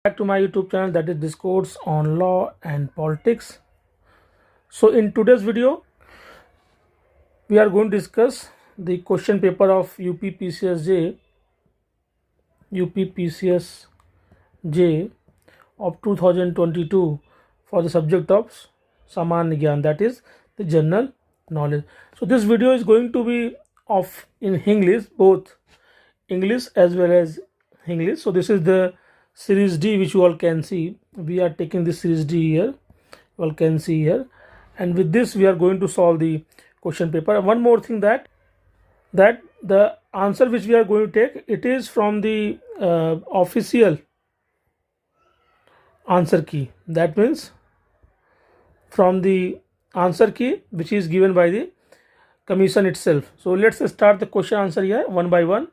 Back to my YouTube channel, that is Discourse on Law and Politics. So in today's video we are going to discuss the question paper of UPPCSJ of 2022 for the subject of Samanya Gyan, that is the general knowledge. So this video is going to be of in English, both English as well as English. So this is the series D, which you all can see. We are taking this series D here, you all can see here, and with this we are going to solve the question paper. And one more thing, that the answer which we are going to take, it is from the official answer key. That means from the answer key which is given by the commission itself. So let's start the question answer here one by one,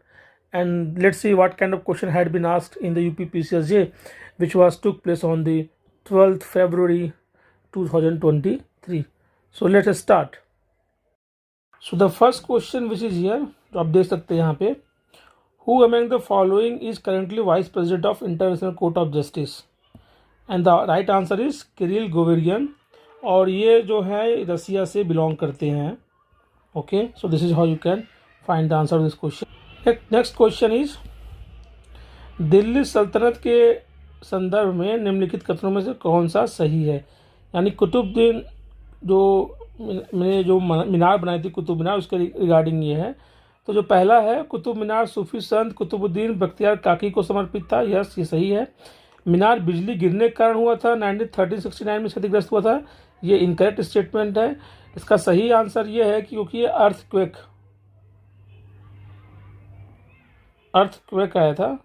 and let's see what kind of question had been asked in the UPPCSJ, which took place on the 12th February 2023. So let us start. So the first question which is here, तो आप देख सकते हैं यहाँ पे, who among the following is currently Vice President of International Court of Justice? And the right answer is Kirill Goverian, और ये जो है रसिया से बिलोंग करते हैं. Okay, so this is how you can find the answer of this question. Next question is, Delhi सल्तनत के संदर्भ में निम्नलिखित कथनों में से कौन सा सही है? यानी कुतुबुद्दीन जो मीनार बनाई थी, कुतुब मीनार, उसके रिगार्डिंग ये है. तो जो पहला है, कुतुब मीनार सूफी संत कुतुबुद्दीन बख्तियार काकी को समर्पित था. यस, ये सही है. मीनार बिजली गिरने के कारण हुआ था, 1369 में क्षतिग्रस्त हुआ था. ये इनकरेक्ट स्टेटमेंट है. इसका सही आंसर ये है क्योंकि ये अर्थक्वेक आया था,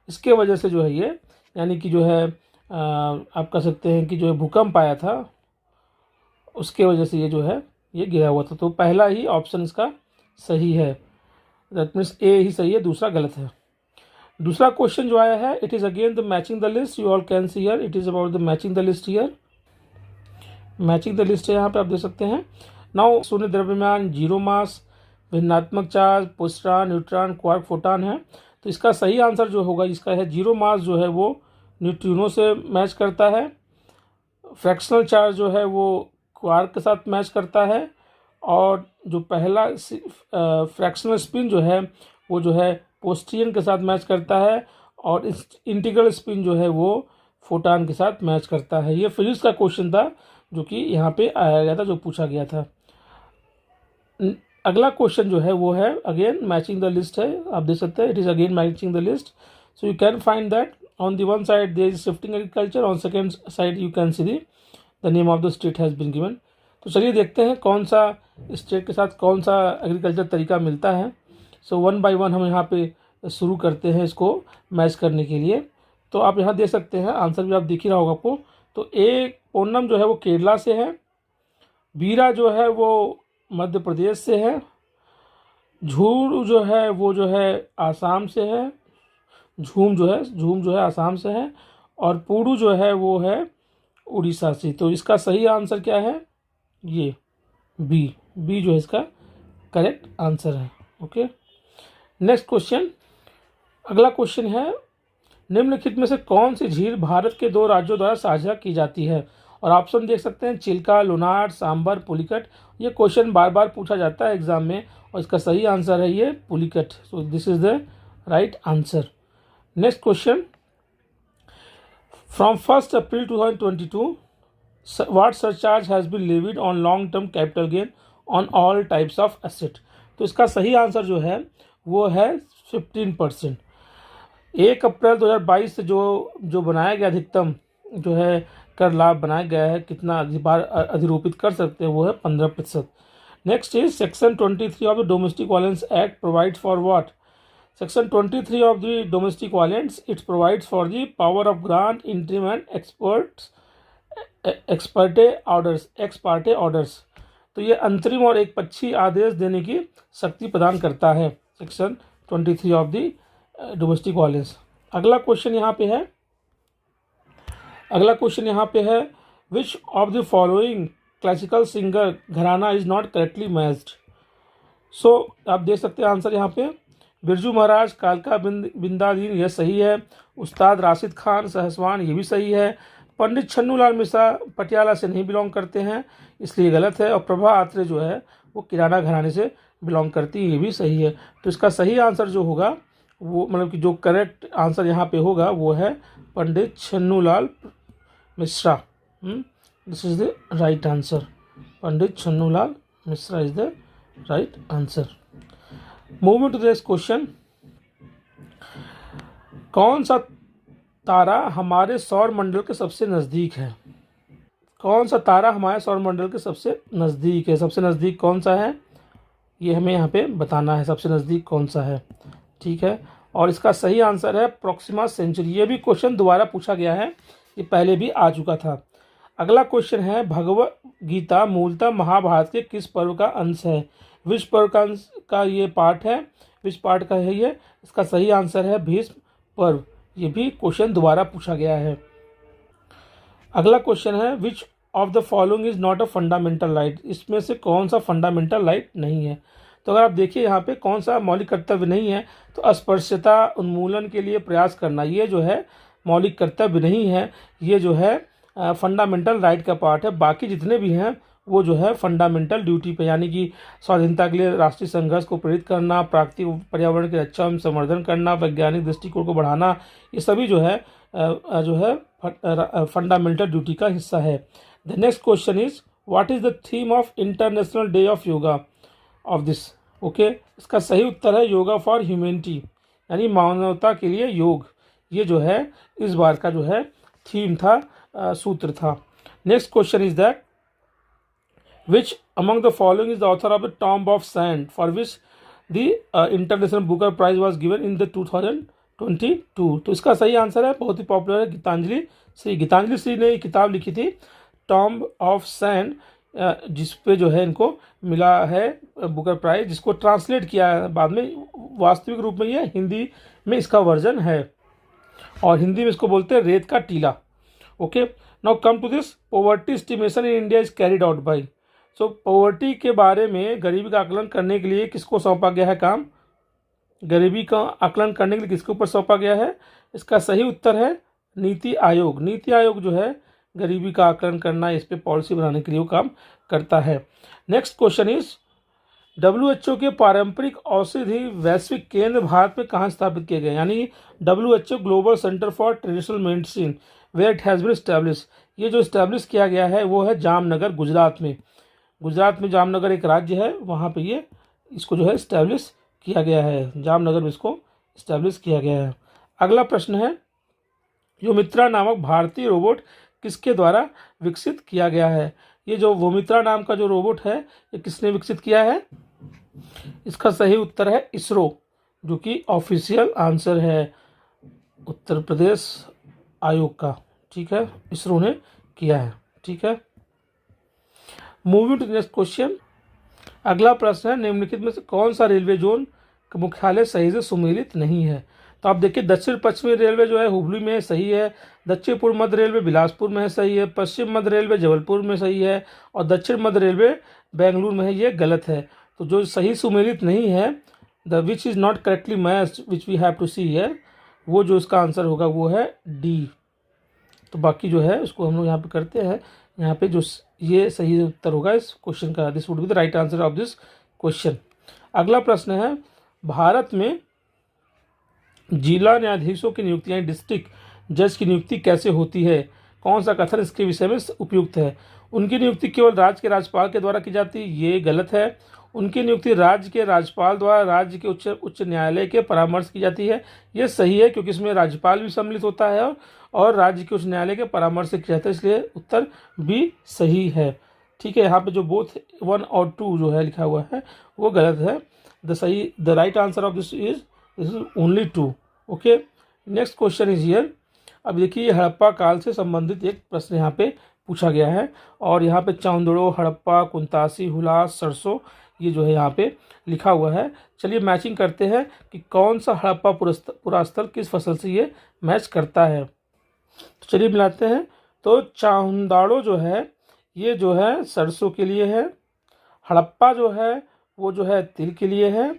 इसके वजह से जो है ये, यानी कि जो है आप कह सकते हैं कि जो है भूकंप आया था, उसके वजह से ये जो है ये गिरा हुआ था. तो पहला ही ऑप्शन इसका सही है. दैट मीन्स ए ही सही है, दूसरा गलत है. दूसरा क्वेश्चन जो आया है, it is again the matching the list. You all can see here, it is about the matching the list here. Matching the list है यहाँ पे, आप देख सकते हैं. नाउ शून्य द्रव्यमान, जीरो मास, भिन्नात्मक charge, positron, neutron, quark, photon है. तो इसका सही आंसर जो होगा, इसका है जीरो मास जो है वो न्यूट्रिनो से मैच करता है. फ्रैक्शनल चार्ज जो है वो क्वार्क के साथ मैच करता है. और जो पहला फ्रैक्शनल स्पिन जो है वो जो है पोस्ट्रियन के साथ मैच करता है. और इंटीग्रल स्पिन जो है वो फोटॉन के साथ मैच करता है. ये फिजिक्स का क्वेश्चन था जो कि यहाँ पे आया गया था, जो पूछा गया था. अगला क्वेश्चन जो है वो है अगेन मैचिंग द लिस्ट है. आप देख सकते हैं, it is again matching the list. So you can find that on the one side there is shifting agriculture, on second side you can see the name of the state has been given. तो चलिए देखते हैं कौन सा state के साथ कौन सा एग्रीकल्चर तरीका मिलता है. सो वन बाई वन हम यहाँ पे शुरू करते हैं इसको मैच करने के लिए. तो आप यहाँ देख सकते हैं, आंसर भी आप दिख ही रहा होगा आपको. तो ए ओनम जो है वो केरला से है, बीरा जो है वो मध्य प्रदेश से है, झूम जो है वो जो है आसाम से है, झूम जो है आसाम से है, और पुडू जो है वो है उड़ीसा से. तो इसका सही आंसर क्या है? ये बी जो है इसका करेक्ट आंसर है. Okay, next question. अगला क्वेश्चन है, निम्नलिखित में से कौन सी झील भारत के दो राज्यों द्वारा साझा की जाती है? और ऑप्शन देख सकते हैं, चिल्का, लुनार, सांबर, पुलिकट. ये क्वेश्चन बार बार पूछा जाता है एग्जाम में, और इसका सही आंसर है ये Pulicat. So this is the right answer. Next question, from 1 April 2022 what surcharge has been levied on long term capital gain on all types of asset? तो इसका सही आंसर जो है वो है 15%. 1 अप्रैल 2022 से जो बनाया गया अधिकतम जो है कर लाभ बनाया गया है, कितना बार अधिरोपित कर सकते हैं, वो है 15%. Next is section 23 of the domestic violence act provides for what? Section 23 of the domestic violence, it's provides for the power of grant interim and ex parte orders. तो ये अंतरिम और एक पक्षी आदेश देने की शक्ति प्रदान करता है, section 23 of the domestic violence. अगला क्वेश्चन यहाँ पे है, which of the following classical singer घराना इज नॉट करेक्टली मैच्ड? सो आप देख सकते हैं आंसर यहाँ पे, बिरजू महाराज, कालका बिंदादीन, यह सही है। उस्ताद राशिद खान सहसवान, ये भी सही है। पंडित छन्नूलाल मिश्रा पटियाला से नहीं बिलोंग करते हैं, इसलिए गलत है। और प्रभा आत्रे जो है वो किराना घराने से बिलोंग करती है, ये भी सही है। तो इसका सही आंसर जो होगा वो, मतलब कि जो करेक्ट आंसर यहाँ पे होगा वो है Pandit Chhannulal Mishra. This is the right answer. Pandit Chhannulal Mishra is the right answer. Moving to the next question, कौन सा तारा हमारे सौर मंडल के सबसे नज़दीक है? कौन सा तारा हमारे सौर मंडल के सबसे नज़दीक है? सबसे नज़दीक कौन सा है ये हमें यहाँ पे बताना है, सबसे नज़दीक कौन सा है। ठीक है, और इसका सही आंसर है प्रोक्सिमा सेंचुरी। ये भी क्वेश्चन दोबारा पूछा गया है, ये पहले भी आ चुका था। अगला क्वेश्चन है, भगवत गीता मूलतः महाभारत के किस पर्व का अंश है? विच पर्व का अंश का ये पार्ट है? विच पार्ट का है ये? इसका सही आंसर है भीष्म पर्व। ये भी क्वेश्चन दोबारा पूछा गया है। अगला क्वेश्चन है, which of the following is not a fundamental right? इसमें से कौन सा फंडामेंटल राइट नहीं है? तो अगर आप देखिए यहाँ पे कौन सा मौलिक कर्तव्य नहीं है, तो अस्पृश्यता उन्मूलन के लिए प्रयास करना, ये जो है मौलिक कर्तव्य नहीं है, ये जो है फंडामेंटल राइट का पार्ट है। बाकी जितने भी हैं वो जो है फंडामेंटल ड्यूटी पे, यानी कि स्वाधीनता के लिए राष्ट्रीय संघर्ष को प्रेरित करना, प्राकृतिक पर्यावरण की रक्षा एवं संवर्धन करना, वैज्ञानिक दृष्टिकोण को बढ़ाना, ये सभी जो है फंडामेंटल ड्यूटी का हिस्सा है। The next question is, what is the theme of international day of yoga of this? Okay, इसका सही उत्तर है योगा फॉर ह्यूमैनिटी, यानी मानवता के लिए योग। ये जो है इस बार का जो है थीम था, सूत्र था। Next question is that, which among the following is the author of the tomb of sand for which the international Booker prize was given in the 2022? तो इसका सही आंसर है, बहुत ही पॉपुलर है, गीतांजलि श्री। गीतांजलि श्री ने किताब लिखी थी टॉम्ब ऑफ सैंड, जिस पे जो है इनको मिला है बुकर प्राइज, जिसको ट्रांसलेट किया है बाद में। वास्तविक रूप में ये हिंदी में इसका वर्जन है, और हिंदी में इसको बोलते हैं रेत का टीला। Okay, now come to this, poverty estimation in India is carried out by. So poverty के बारे में, गरीबी का आकलन करने के लिए किसको सौंपा गया है काम? गरीबी का आकलन करने के लिए किसके ऊपर सौंपा गया है? इसका सही उत्तर है नीति आयोग। नीति आयोग जो है गरीबी का आकलन करना, इस पे पॉलिसी बनाने के लिए वो काम करता है। नेक्स्ट क्वेश्चन इज, WHO के पारंपरिक औषधि वैश्विक केंद्र भारत में कहाँ स्थापित किए गए? यानी WHO global centre for traditional medicine where it has been establish, ये जो इस्टेब्लिश किया गया है वो है जामनगर, गुजरात में। गुजरात में जामनगर एक राज्य है, वहाँ पे ये इसको जो है इस्टेब्लिश किया गया है, जामनगर में इसको इस्टेब्लिश किया गया है। अगला प्रश्न है, योमित्रा नामक भारतीय रोबोट किसके द्वारा विकसित किया गया है? ये जो वोमित्रा नाम का जो रोबोट है ये किसने विकसित किया है? इसका सही उत्तर है इसरो, जो कि ऑफिशियल आंसर है उत्तर प्रदेश आयोग का। ठीक है, इसरो ने किया है। ठीक है, मूविंग टू नेक्स्ट क्वेश्चन। अगला प्रश्न है, निम्नलिखित में से कौन सा रेलवे जोन का मुख्यालय सही से सुमेलित नहीं है? तो आप देखिए, दक्षिण पश्चिमी रेलवे जो है हुबली में सही है, दक्षिण पूर्व मध्य रेलवे बिलासपुर में है, सही है, पश्चिम मध्य रेलवे जबलपुर में सही है, और दक्षिण मध्य रेलवे बेंगलुरु में है, ये गलत है। तो जो सही सुमेलित नहीं है, the which is not correctly matched which we have to see here, वो जो इसका आंसर होगा वो है डी। तो बाकी जो है उसको हम लोग यहाँ पे करते हैं, यहाँ पे जो ये सही उत्तर होगा इस क्वेश्चन का, this would be the right answer of this question. अगला प्रश्न है, भारत में जिला न्यायाधीशों की नियुक्ति यानी डिस्ट्रिक्ट जज की नियुक्ति कैसे होती है? कौन सा कथन इसके विषय में उपयुक्त है? उनकी नियुक्ति केवल राज्य के राज्यपाल के द्वारा की जाती है, ये गलत है। उनकी नियुक्ति राज्य के राज्यपाल द्वारा राज्य के उच्च न्यायालय के परामर्श की जाती है, ये सही है, क्योंकि इसमें राज्यपाल भी सम्मिलित होता है और राज्य के उच्च न्यायालय के परामर्श से किया जाता है, इसलिए उत्तर भी सही है। ठीक है, यहाँ पे जो बोथ 1 और 2 जो है लिखा हुआ है वो गलत है। The right answer of this is only 2। Okay, next question is here. अब देखिए, हड़प्पा काल से संबंधित एक प्रश्न यहाँ पे पूछा गया है, और यहाँ पे चौंदड़ो, हड़प्पा, कुंतासी, हुलास, सरसों, ये जो है यहाँ पे लिखा हुआ है। चलिए मैचिंग करते हैं कि कौन सा हड़प्पा पुरास्थल किस फसल से ये मैच करता है। तो चलिए मिलाते हैं। तो चौंदाड़ो जो है ये जो है सरसों के लिए है, हड़प्पा जो है वो जो है तिल के लिए है,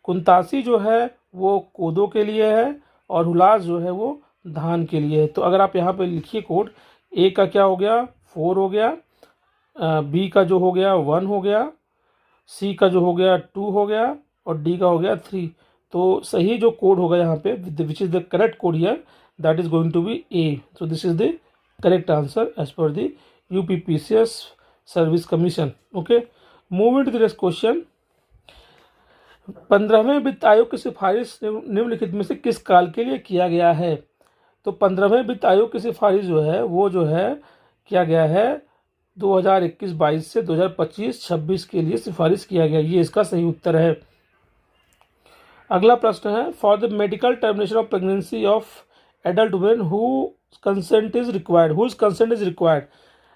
कुंतासी जो है वो कोदो के लिए है और हुलास जो है वो धान के लिए है। तो अगर आप यहाँ पे लिखिए कोड, ए का क्या हो गया 4 हो गया, बी का जो हो गया 1 हो गया, सी का जो हो गया 2 हो गया और डी का हो गया 3। तो सही जो कोड होगा यहाँ पे which is the correct code here, that is going to be A. So this is the correct answer as per the UPPCS service commission. Okay, moving to the next question. 15वें वित्त आयोग की सिफारिश निम्नलिखित में से किस काल के लिए किया गया है? तो 15वें वित्त आयोग की सिफारिश जो है वो जो है किया गया है 2021-22 से 2025-26 के लिए सिफारिश किया गया, ये इसका सही उत्तर है। अगला प्रश्न है, for the medical termination of pregnancy of adult women whose consent is required,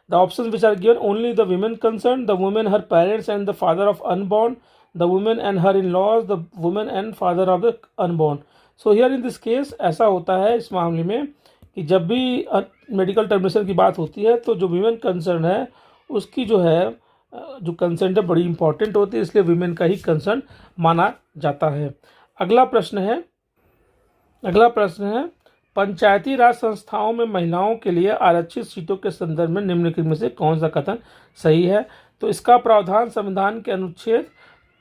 the options which are given, only the women concern, the women, her parents and the father of unborn, the women and her in laws, the women and father of the unborn. So here in this case ऐसा होता है इस मामले में कि जब भी medical termination की बात होती है तो जो वीमेन कंसर्न है उसकी जो है जो कंसर्न है बड़ी इंपॉर्टेंट होती है, इसलिए वीमेन का ही कंसर्न माना जाता है। अगला प्रश्न है, पंचायती राज संस्थाओं में महिलाओं के लिए आरक्षित सीटों के संदर्भ में निम्नलिखित में से कौन सा कथन सही है? तो इसका प्रावधान संविधान के अनुच्छेद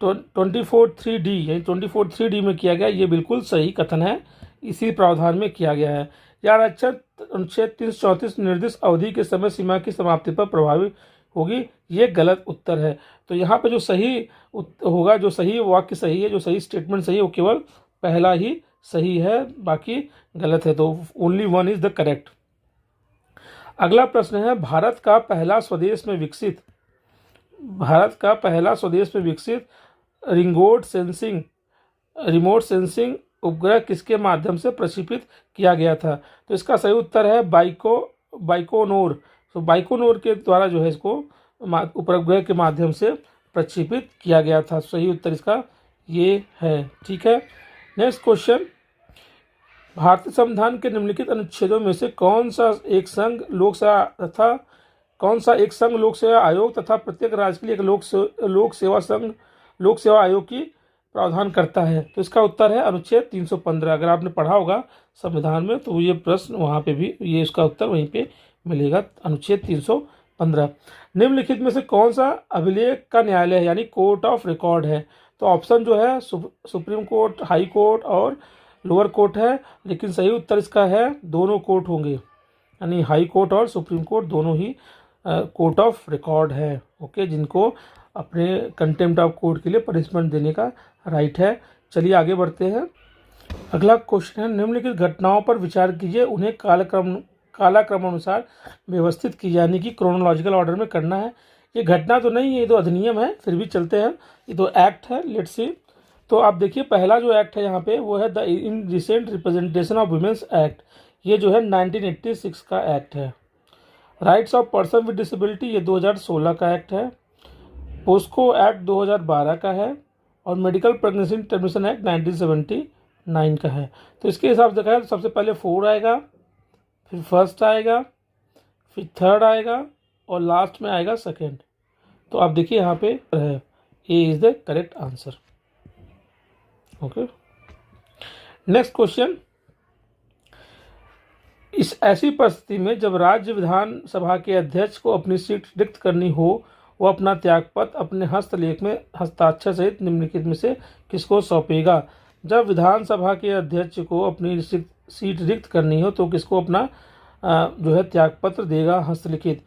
24(3)D यानी 24(3)D में किया गया, ये बिल्कुल सही कथन है, इसी प्रावधान में किया गया है। यह आरक्षण अनुच्छेद 334 निर्दिष्ट अवधि के समय सीमा की समाप्ति पर प्रभावी होगी, ये गलत उत्तर है। तो यहाँ पे जो सही होगा, जो सही वाक्य सही है, जो सही स्टेटमेंट सही है वो केवल पहला ही सही है, बाकी गलत है, तो ओनली 1 इज द करेक्ट। अगला प्रश्न है, भारत का पहला स्वदेश में विकसित रिमोट सेंसिंग उपग्रह किसके माध्यम से प्रक्षेपित किया गया था? तो इसका सही उत्तर है बाइकोनोर। तो बाइकोनोर के द्वारा जो है इसको उपग्रह के माध्यम से प्रक्षेपित किया गया था। सही उत्तर इसका ये है। ठीक है, नेक्स्ट क्वेश्चन, भारतीय संविधान के निम्नलिखित अनुच्छेदों में से कौन सा एक संघ लोक सेवा आयोग तथा प्रत्येक राज्य के लिए एक लोक सेवा आयोग की प्रावधान करता है? तो इसका उत्तर है अनुच्छेद 315। अगर आपने पढ़ा होगा संविधान में तो ये प्रश्न वहाँ पे भी ये इसका उत्तर वहीं पे मिलेगा, अनुच्छेद 315। निम्नलिखित में से कौन सा अभिलेख का न्यायालय है यानी कोर्ट ऑफ रिकॉर्ड है? तो ऑप्शन जो है सुप्रीम कोर्ट, हाई कोर्ट और लोअर कोर्ट है, लेकिन सही उत्तर इसका है दोनों कोर्ट होंगे, यानी हाई कोर्ट और सुप्रीम कोर्ट दोनों ही कोर्ट ऑफ रिकॉर्ड है। ओके, जिनको अपने कंटेम्प्ट ऑफ कोर्ट के लिए पनिशमेंट देने का राइट है। चलिए आगे बढ़ते हैं। अगला क्वेश्चन है, निम्नलिखित घटनाओं पर विचार कीजिए, उन्हें कालक्रमानुसार व्यवस्थित की, यानी कि क्रोनोलॉजिकल ऑर्डर में करना है। ये घटना तो नहीं है, ये तो अधिनियम है, फिर भी चलते हैं, ये तो एक्ट है। लेट्स सी, तो आप देखिए पहला जो एक्ट है यहाँ पे वो है the in recent representation of women's act, ये जो है 1986 का एक्ट है। Rights of person with disability, ये 2016 का एक्ट है। पोस्को एक्ट 2012 का है और मेडिकल प्रेगनेंसी टर्मिनेशन एक्ट 1979 का है। तो इसके हिसाब से कहें तो सबसे पहले 4 आएगा, फिर फर्स्ट आएगा, फिर थर्ड आएगा और लास्ट में आएगा सेकेंड। तो आप देखिए यहाँ पे है, A is the correct answer. Okay, next question, इस ऐसी परिस्थिति में जब राज्य विधानसभा के अध्यक्ष को अपनी सीट रिक्त करनी हो, वो अपना त्यागपत्र अपने हस्तलेख में हस्ताक्षर सहित निम्नलिखित में से किसको सौंपेगा? जब विधानसभा के अध्यक्ष को अपनी सीट रिक्त करनी हो तो किसको अपना जो है त्यागपत्र देगा हस्तलिखित?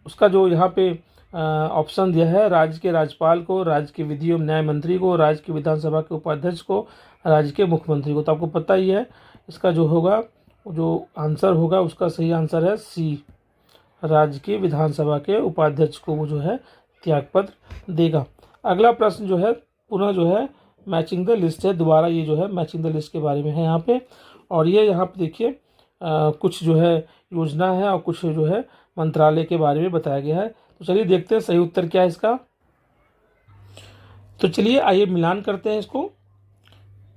उसका जो यहाँ पे ऑप्शन दिया है, राज्य के राज्यपाल को, राज्य के विधि एवं न्याय मंत्री को, राज्य के विधानसभा के उपाध्यक्ष को, राज्य के मुख्यमंत्री को। तो आपको पता ही है इसका जो होगा, जो आंसर होगा उसका सही आंसर है सी, राज्य के विधानसभा के उपाध्यक्ष को वो जो है त्यागपत्र देगा। अगला प्रश्न जो है पुनः जो है मैचिंग द लिस्ट है, दोबारा ये जो है मैचिंग द लिस्ट के बारे में है यहाँ पे। और ये यहाँ पे देखिए कुछ जो है योजना है और कुछ जो है मंत्रालय के बारे में बताया गया है। तो चलिए देखते हैं सही उत्तर क्या है इसका। तो चलिए आइए मिलान करते हैं इसको।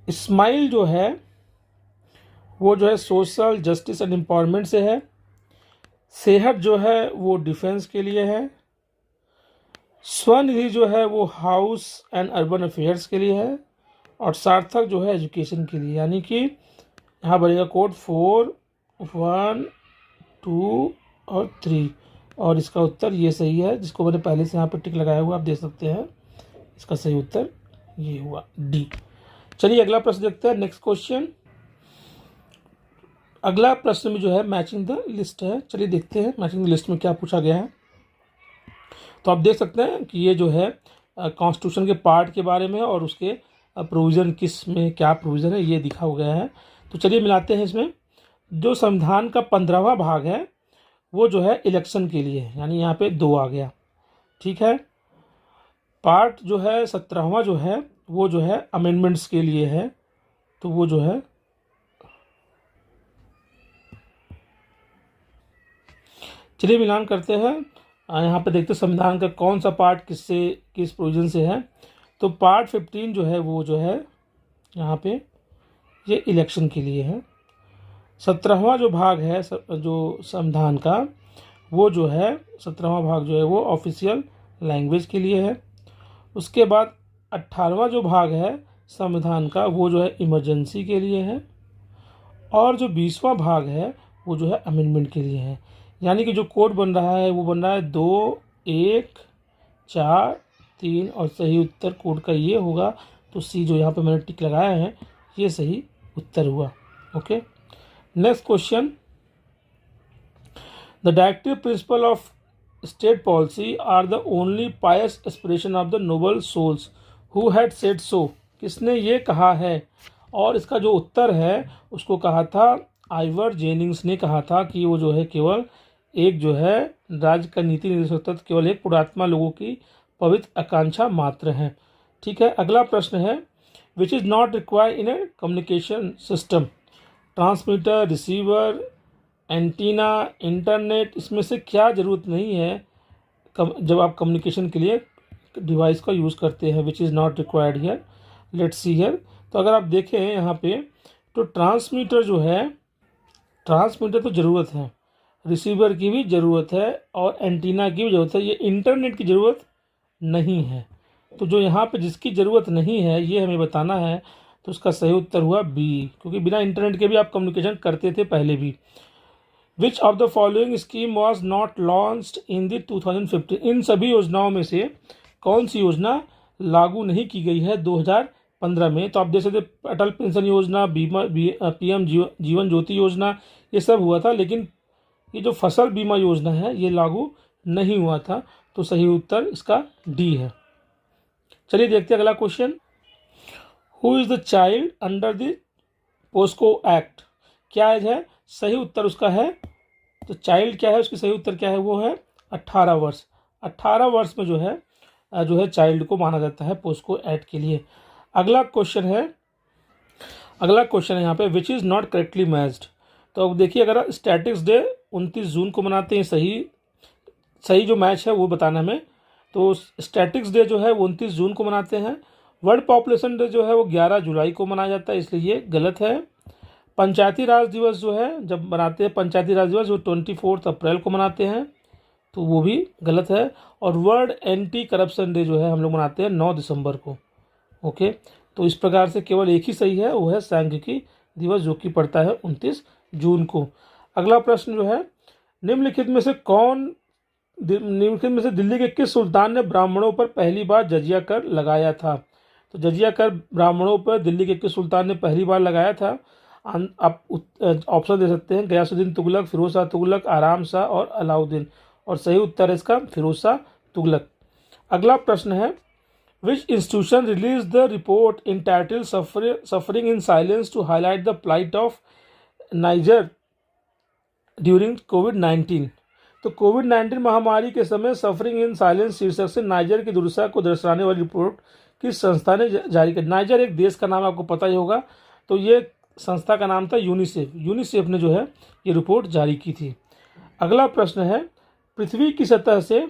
स्माइल जो है वो जो है सोशल जस्टिस एंड एम्पावरमेंट से है। सेहत जो है वो डिफेंस के लिए है। स्वनिधि जो है वो हाउस एंड अर्बन अफेयर्स के लिए है। और सार्थक जो है एजुकेशन के लिए, यानी कि यहाँ बनेगा कोड 4, 1, 2 और 3, और इसका उत्तर ये सही है, जिसको मैंने पहले से यहाँ पर टिक लगाया हुआ आप देख सकते हैं। इसका सही उत्तर ये हुआ डी। चलिए अगला प्रश्न देखते हैं, नेक्स्ट क्वेश्चन। अगला प्रश्न में जो है मैचिंग द लिस्ट है। चलिए देखते हैं मैचिंग द लिस्ट में क्या पूछा गया है। तो आप देख सकते हैं कि ये जो है कॉन्स्टिट्यूशन के पार्ट के बारे में और उसके प्रोविज़न किस में क्या प्रोविज़न है ये दिखा हो गया है। तो चलिए मिलाते हैं इसमें। जो संविधान का 15वां भाग है वो जो है इलेक्शन के लिए है, यानी यहाँ पे 2 आ गया, ठीक है। पार्ट जो है 17वां जो है वो जो है अमेंडमेंट्स के लिए है, तो वो जो है चलिए मिलान करते हैं। यहाँ पे देखते हैं संविधान का कौन सा पार्ट किस प्रोविज़न से है। तो पार्ट 15 जो है वो जो है यहाँ पे ये इलेक्शन के लिए है। 17वां जो भाग है जो संविधान का वो जो है 17वां भाग जो है वो ऑफिशियल लैंग्वेज के लिए है। उसके बाद 18वां जो भाग है संविधान का वो जो है इमरजेंसी के लिए है। और जो 20वां भाग है वो जो है अमेंडमेंट के लिए है। यानी कि जो कोड बन रहा है वो बन रहा है 2, 1, 4, 3 और सही उत्तर कोड का ये होगा। तो सी जो यहाँ पे मैंने टिक लगाया है ये सही उत्तर हुआ। Okay, next question. The directive principle of state policy are the only pious aspiration of the noble souls who had said so. किसने ये कहा है? और इसका जो उत्तर है उसको कहा था आइवर जेनिंग्स ने कहा था कि वो जो है केवल एक जो है राज्य का नीति निर्देशक तत्व केवल एक पुरात्मा लोगों की पवित्र आकांक्षा मात्र है। ठीक है, अगला प्रश्न है विच is not required in A communication system. Transmitter, receiver, antenna, internet, इसमें से क्या ज़रूरत नहीं है जब आप कम्युनिकेशन के लिए डिवाइस का यूज़ करते हैं? Which is not required here, let's see here. तो अगर आप देखें यहाँ पे तो ट्रांसमीटर जो है, ट्रांसमीटर तो ज़रूरत है, रिसीवर की भी ज़रूरत है और एंटीना की भी ज़रूरत है। ये इंटरनेट की ज़रूरत नहीं है। तो जो यहाँ पे जिसकी ज़रूरत नहीं है ये हमें बताना है। तो उसका सही उत्तर हुआ बी, क्योंकि बिना इंटरनेट के भी आप कम्युनिकेशन करते थे पहले भी। विच of the following scheme was not launched in the 2015। इन सभी योजनाओं में से कौन सी योजना लागू नहीं की गई है 2015 में? तो आप देख सकते अटल पेंशन योजना, बीमा, PM जीवन ज्योति योजना, ये सब हुआ था, लेकिन ये जो फसल बीमा योजना है ये लागू नहीं हुआ था। तो सही उत्तर इसका डी है। चलिए देखते हैं अगला question. Who is the child under the POCSO act. क्या एज है? सही उत्तर उसका है, तो चाइल्ड क्या है उसकी सही उत्तर क्या है? वो है 18 वर्ष। 18 वर्ष में जो है चाइल्ड को माना जाता है पोस्को एक्ट के लिए। अगला क्वेश्चन है यहाँ पे which is not correctly matched. तो अब देखिए, अगर स्टैटिक्स डे 29 जून को मनाते हैं, सही जो मैच है वो बताना हमें। तो स्टैटिक्स डे जो है वो 29 जून को मनाते हैं। वर्ल्ड पॉपुलेशन डे जो है वो 11 जुलाई को मनाया जाता है, इसलिए ये गलत है। पंचायती राज दिवस जो है जब मनाते हैं पंचायती राज दिवस वो 24 अप्रैल को मनाते हैं, तो वो भी गलत है। और वर्ल्ड एंटी करप्शन डे जो है हम लोग मनाते हैं 9 दिसंबर को। ओके, तो इस प्रकार से केवल एक ही सही है, वो है सांख्यिकी दिवस जो कि पड़ता है 29 जून को। अगला प्रश्न जो है निम्नलिखित में से दिल्ली के किस सुल्तान ने ब्राह्मणों पर पहली बार जजिया कर लगाया था? तो जजिया कर ब्राह्मणों पर दिल्ली के किस सुल्तान ने पहली बार लगाया था? आप ऑप्शन दे सकते हैं गयासुद्दीन तुगलक, फिरोज शाह तुगलक, आराम शाह और अलाउद्दीन। और सही उत्तर है इसका फिरोज शाह तुगलक। अगला प्रश्न है which institution release the report entitled suffering in silence to highlight the plight of Niger during कोविड-19। तो कोविड-19 महामारी के समय सफरिंग इन साइलेंस शीर्षक से नाइजर की दुर्दशा को दर्शाने वाली रिपोर्ट किस संस्था ने जारी की? नाइजर एक देश का नाम आपको पता ही होगा, तो ये संस्था का नाम था यूनिसेफ। यूनिसेफ ने जो है ये रिपोर्ट जारी की थी। अगला प्रश्न है पृथ्वी की सतह से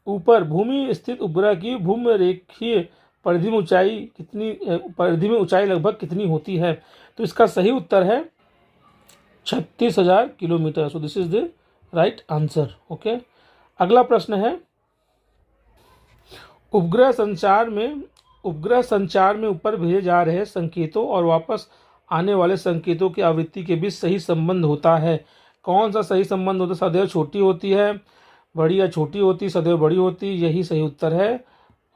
ऊपर भूमि स्थित उपग्रह की भूमरेखीय परिधि में ऊंचाई लगभग कितनी होती है? तो इसका सही उत्तर है 36,000 kilometre. So this is the right answer. Okay, अगला प्रश्न है उपग्रह संचार में उपग्रह संचार में ऊपर भेजे जा रहे संकेतों और वापस आने वाले संकेतों की आवृत्ति के बीच सही संबंध होता है? कौन सा सही संबंध होता है? सदैव छोटी होती है, बड़ी या छोटी होती, सदैव बड़ी होती, यही सही उत्तर है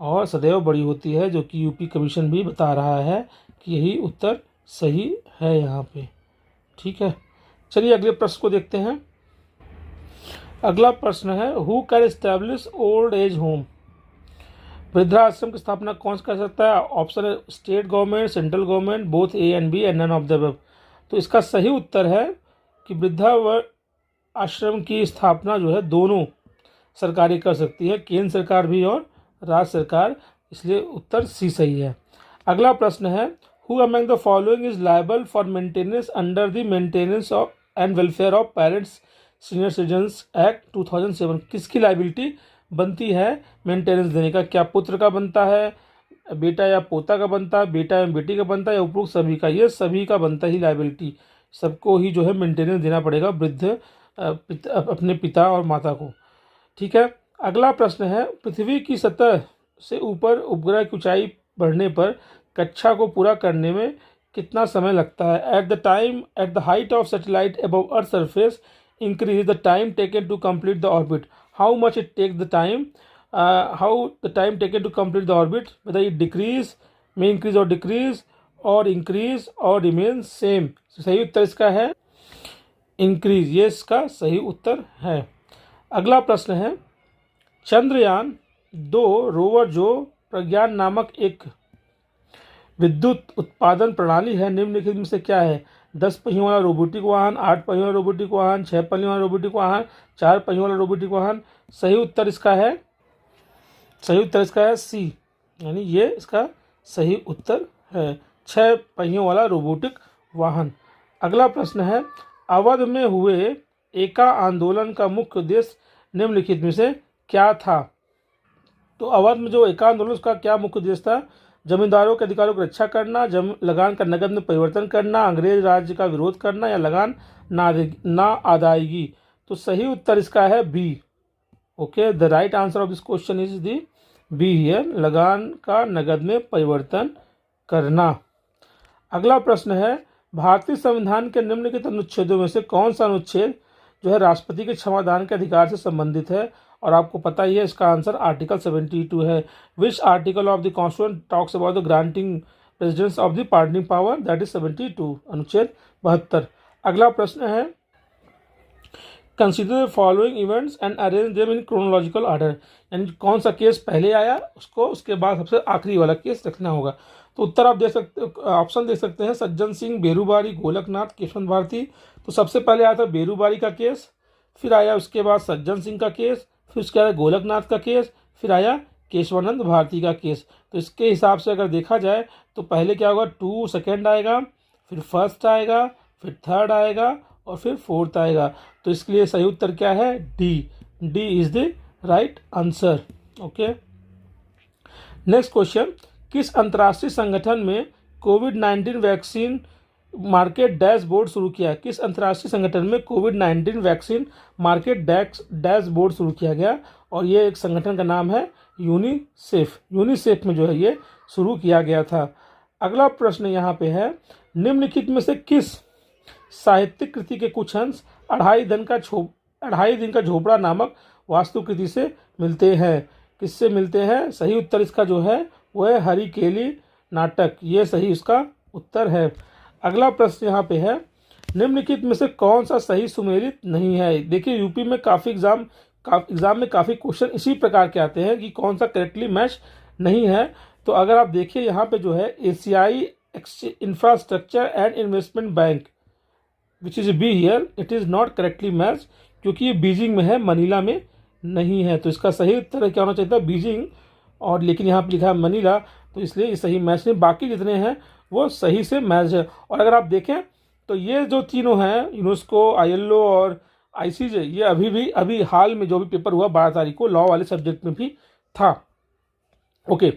और सदैव बड़ी होती है, जो कि यूपी कमीशन भी बता रहा है कि यही उत्तर सही है यहाँ पे। ठीक है, चलिए अगले प्रश्न को देखते हैं। अगला प्रश्न है, who can establish old age home? वृद्धाश्रम की स्थापना कौन कर सकता है? ऑप्शन है state government, central government, both A and B and none of the above. तो इसका सही उत्तर है कि वृद्धा आश्रम की स्थापना जो है दोनों सरकारें कर सकती है, केंद्र सरकार भी और राज्य सरकार, इसलिए उत्तर सी सही है। अगला प्रश्न है, who among the following is liable for maintenance under the maintenance of and welfare of parents senior citizens act 2007? किसकी लाइबिलिटी बनती है मेंटेनेंस देने का? क्या पुत्र का बनता है, बेटा या पोता का बनता है, बेटा या बेटी का बनता है, या उपरोक्त सभी का? ये सभी का बनता ही लाइबिलिटी, सबको ही जो है मेंटेनेंस देना पड़ेगा वृद्ध अपने पिता और माता को। ठीक है, अगला प्रश्न है, पृथ्वी की सतह से ऊपर उपग्रह की ऊंचाई बढ़ने पर कक्षा को पूरा करने में कितना समय लगता है? At the height of satellite above earth surface increase the time taken to complete the orbit, how much it take the time, how the time taken to complete the orbit, whether it decrease, में increase और decrease, और increase और remain same? सही उत्तर इसका है increase, ये इसका सही उत्तर है। अगला प्रश्न है, चंद्रयान 2 रोवर जो प्रज्ञान नामक एक विद्युत उत्पादन प्रणाली है, निम्नलिखित में से क्या है? 10 पहियों वाला रोबोटिक वाहन, 8 पहियों वाला रोबोटिक वाहन, 6 पहियों वाला रोबोटिक वाहन, 4 पहियों वाला रोबोटिक वाहन? सही उत्तर इसका है सी, यानी ये इसका सही उत्तर है, 6 पहियों वाला रोबोटिक वाहन। अगला प्रश्न है, अवध में हुए एका आंदोलन का मुख्य उद्देश्य निम्नलिखित में से क्या था? तो अवध में जो एका आंदोलन उसका क्या मुख्य उद्देश्य था? जमींदारों के अधिकारों की रक्षा करना, लगान का नकद में परिवर्तन करना, अंग्रेज राज्य का विरोध करना, या लगान ना अदायगी? तो सही उत्तर इसका है B. Okay, the right answer of this question is the B here, लगान का नकद में परिवर्तन करना। अगला प्रश्न है, भारतीय संविधान के निम्नलिखित अनुच्छेदों में से कौन सा अनुच्छेद जो है राष्ट्रपति के क्षमादान के अधिकार से संबंधित है? और आपको पता ही है इसका आंसर आर्टिकल 72 है। विच article of the constitution talks about the granting precedence of the pardoning power? That is 72, अनुच्छेद 72। अगला प्रश्न है, consider the following events and arrange them in chronological order, यानी कौन सा केस पहले आया उसको उसके बाद सबसे आखिरी वाला केस रखना होगा। तो उत्तर आप दे सकते, ऑप्शन दे सकते हैं, सज्जन सिंह, बेरूबारी, गोलकनाथ, केशवंत भारती। तो सबसे पहले आया था बेरूबारी का केस, फिर आया उसके बाद सज्जन सिंह का केस, फिर उसके बाद गोलकनाथ का केस, फिर आया केशवानंद भारती का केस। तो इसके हिसाब से अगर देखा जाए तो पहले क्या होगा, 2 सेकेंड आएगा, फिर फर्स्ट आएगा, फिर थर्ड आएगा और फिर फोर्थ आएगा। तो इसके लिए सही उत्तर क्या है? D, D is the right answer. Okay, next question, किस अंतर्राष्ट्रीय संगठन में कोविड-19 वैक्सीन मार्केट डैशबोर्ड शुरू किया? किस अंतर्राष्ट्रीय संगठन में कोविड-19 वैक्सीन मार्केट डैशबोर्ड शुरू किया गया? और ये एक संगठन का नाम है यूनिसेफ। यूनिसेफ में जो है ये शुरू किया गया था। अगला प्रश्न यहाँ पे है, निम्नलिखित में से किस साहित्यिक कृति के कुछ अंश 2.5 दिन का झोपड़ा नामक वास्तुकृति से मिलते हैं? किससे मिलते हैं? सही उत्तर इसका जो है वो है हरिकेली नाटक, ये सही इसका उत्तर है। अगला प्रश्न यहाँ पे है, निम्नलिखित में से कौन सा सही सुमेलित नहीं है? देखिए यूपी में काफ़ी एग्जाम में काफ़ी क्वेश्चन इसी प्रकार के आते हैं कि कौन सा करेक्टली मैच नहीं है। तो अगर आप देखिए यहाँ पे जो है एशियाई infrastructure and investment bank which is be here, it is not correctly match, क्योंकि ये बीजिंग में है, मनीला में नहीं है। तो इसका सही उत्तर क्या होना चाहिए था? बीजिंग, और लेकिन यहाँ पे लिखा है मनीला, तो इसलिए ये सही मैच नहीं। बाकी जितने हैं वो सही से मैच है। और अगर आप देखें तो ये जो तीनों हैं, यूनेस्को, ILO और ICJ, ये अभी हाल में जो भी पेपर हुआ 12 तारीख को लॉ वाले सब्जेक्ट में भी था। Okay,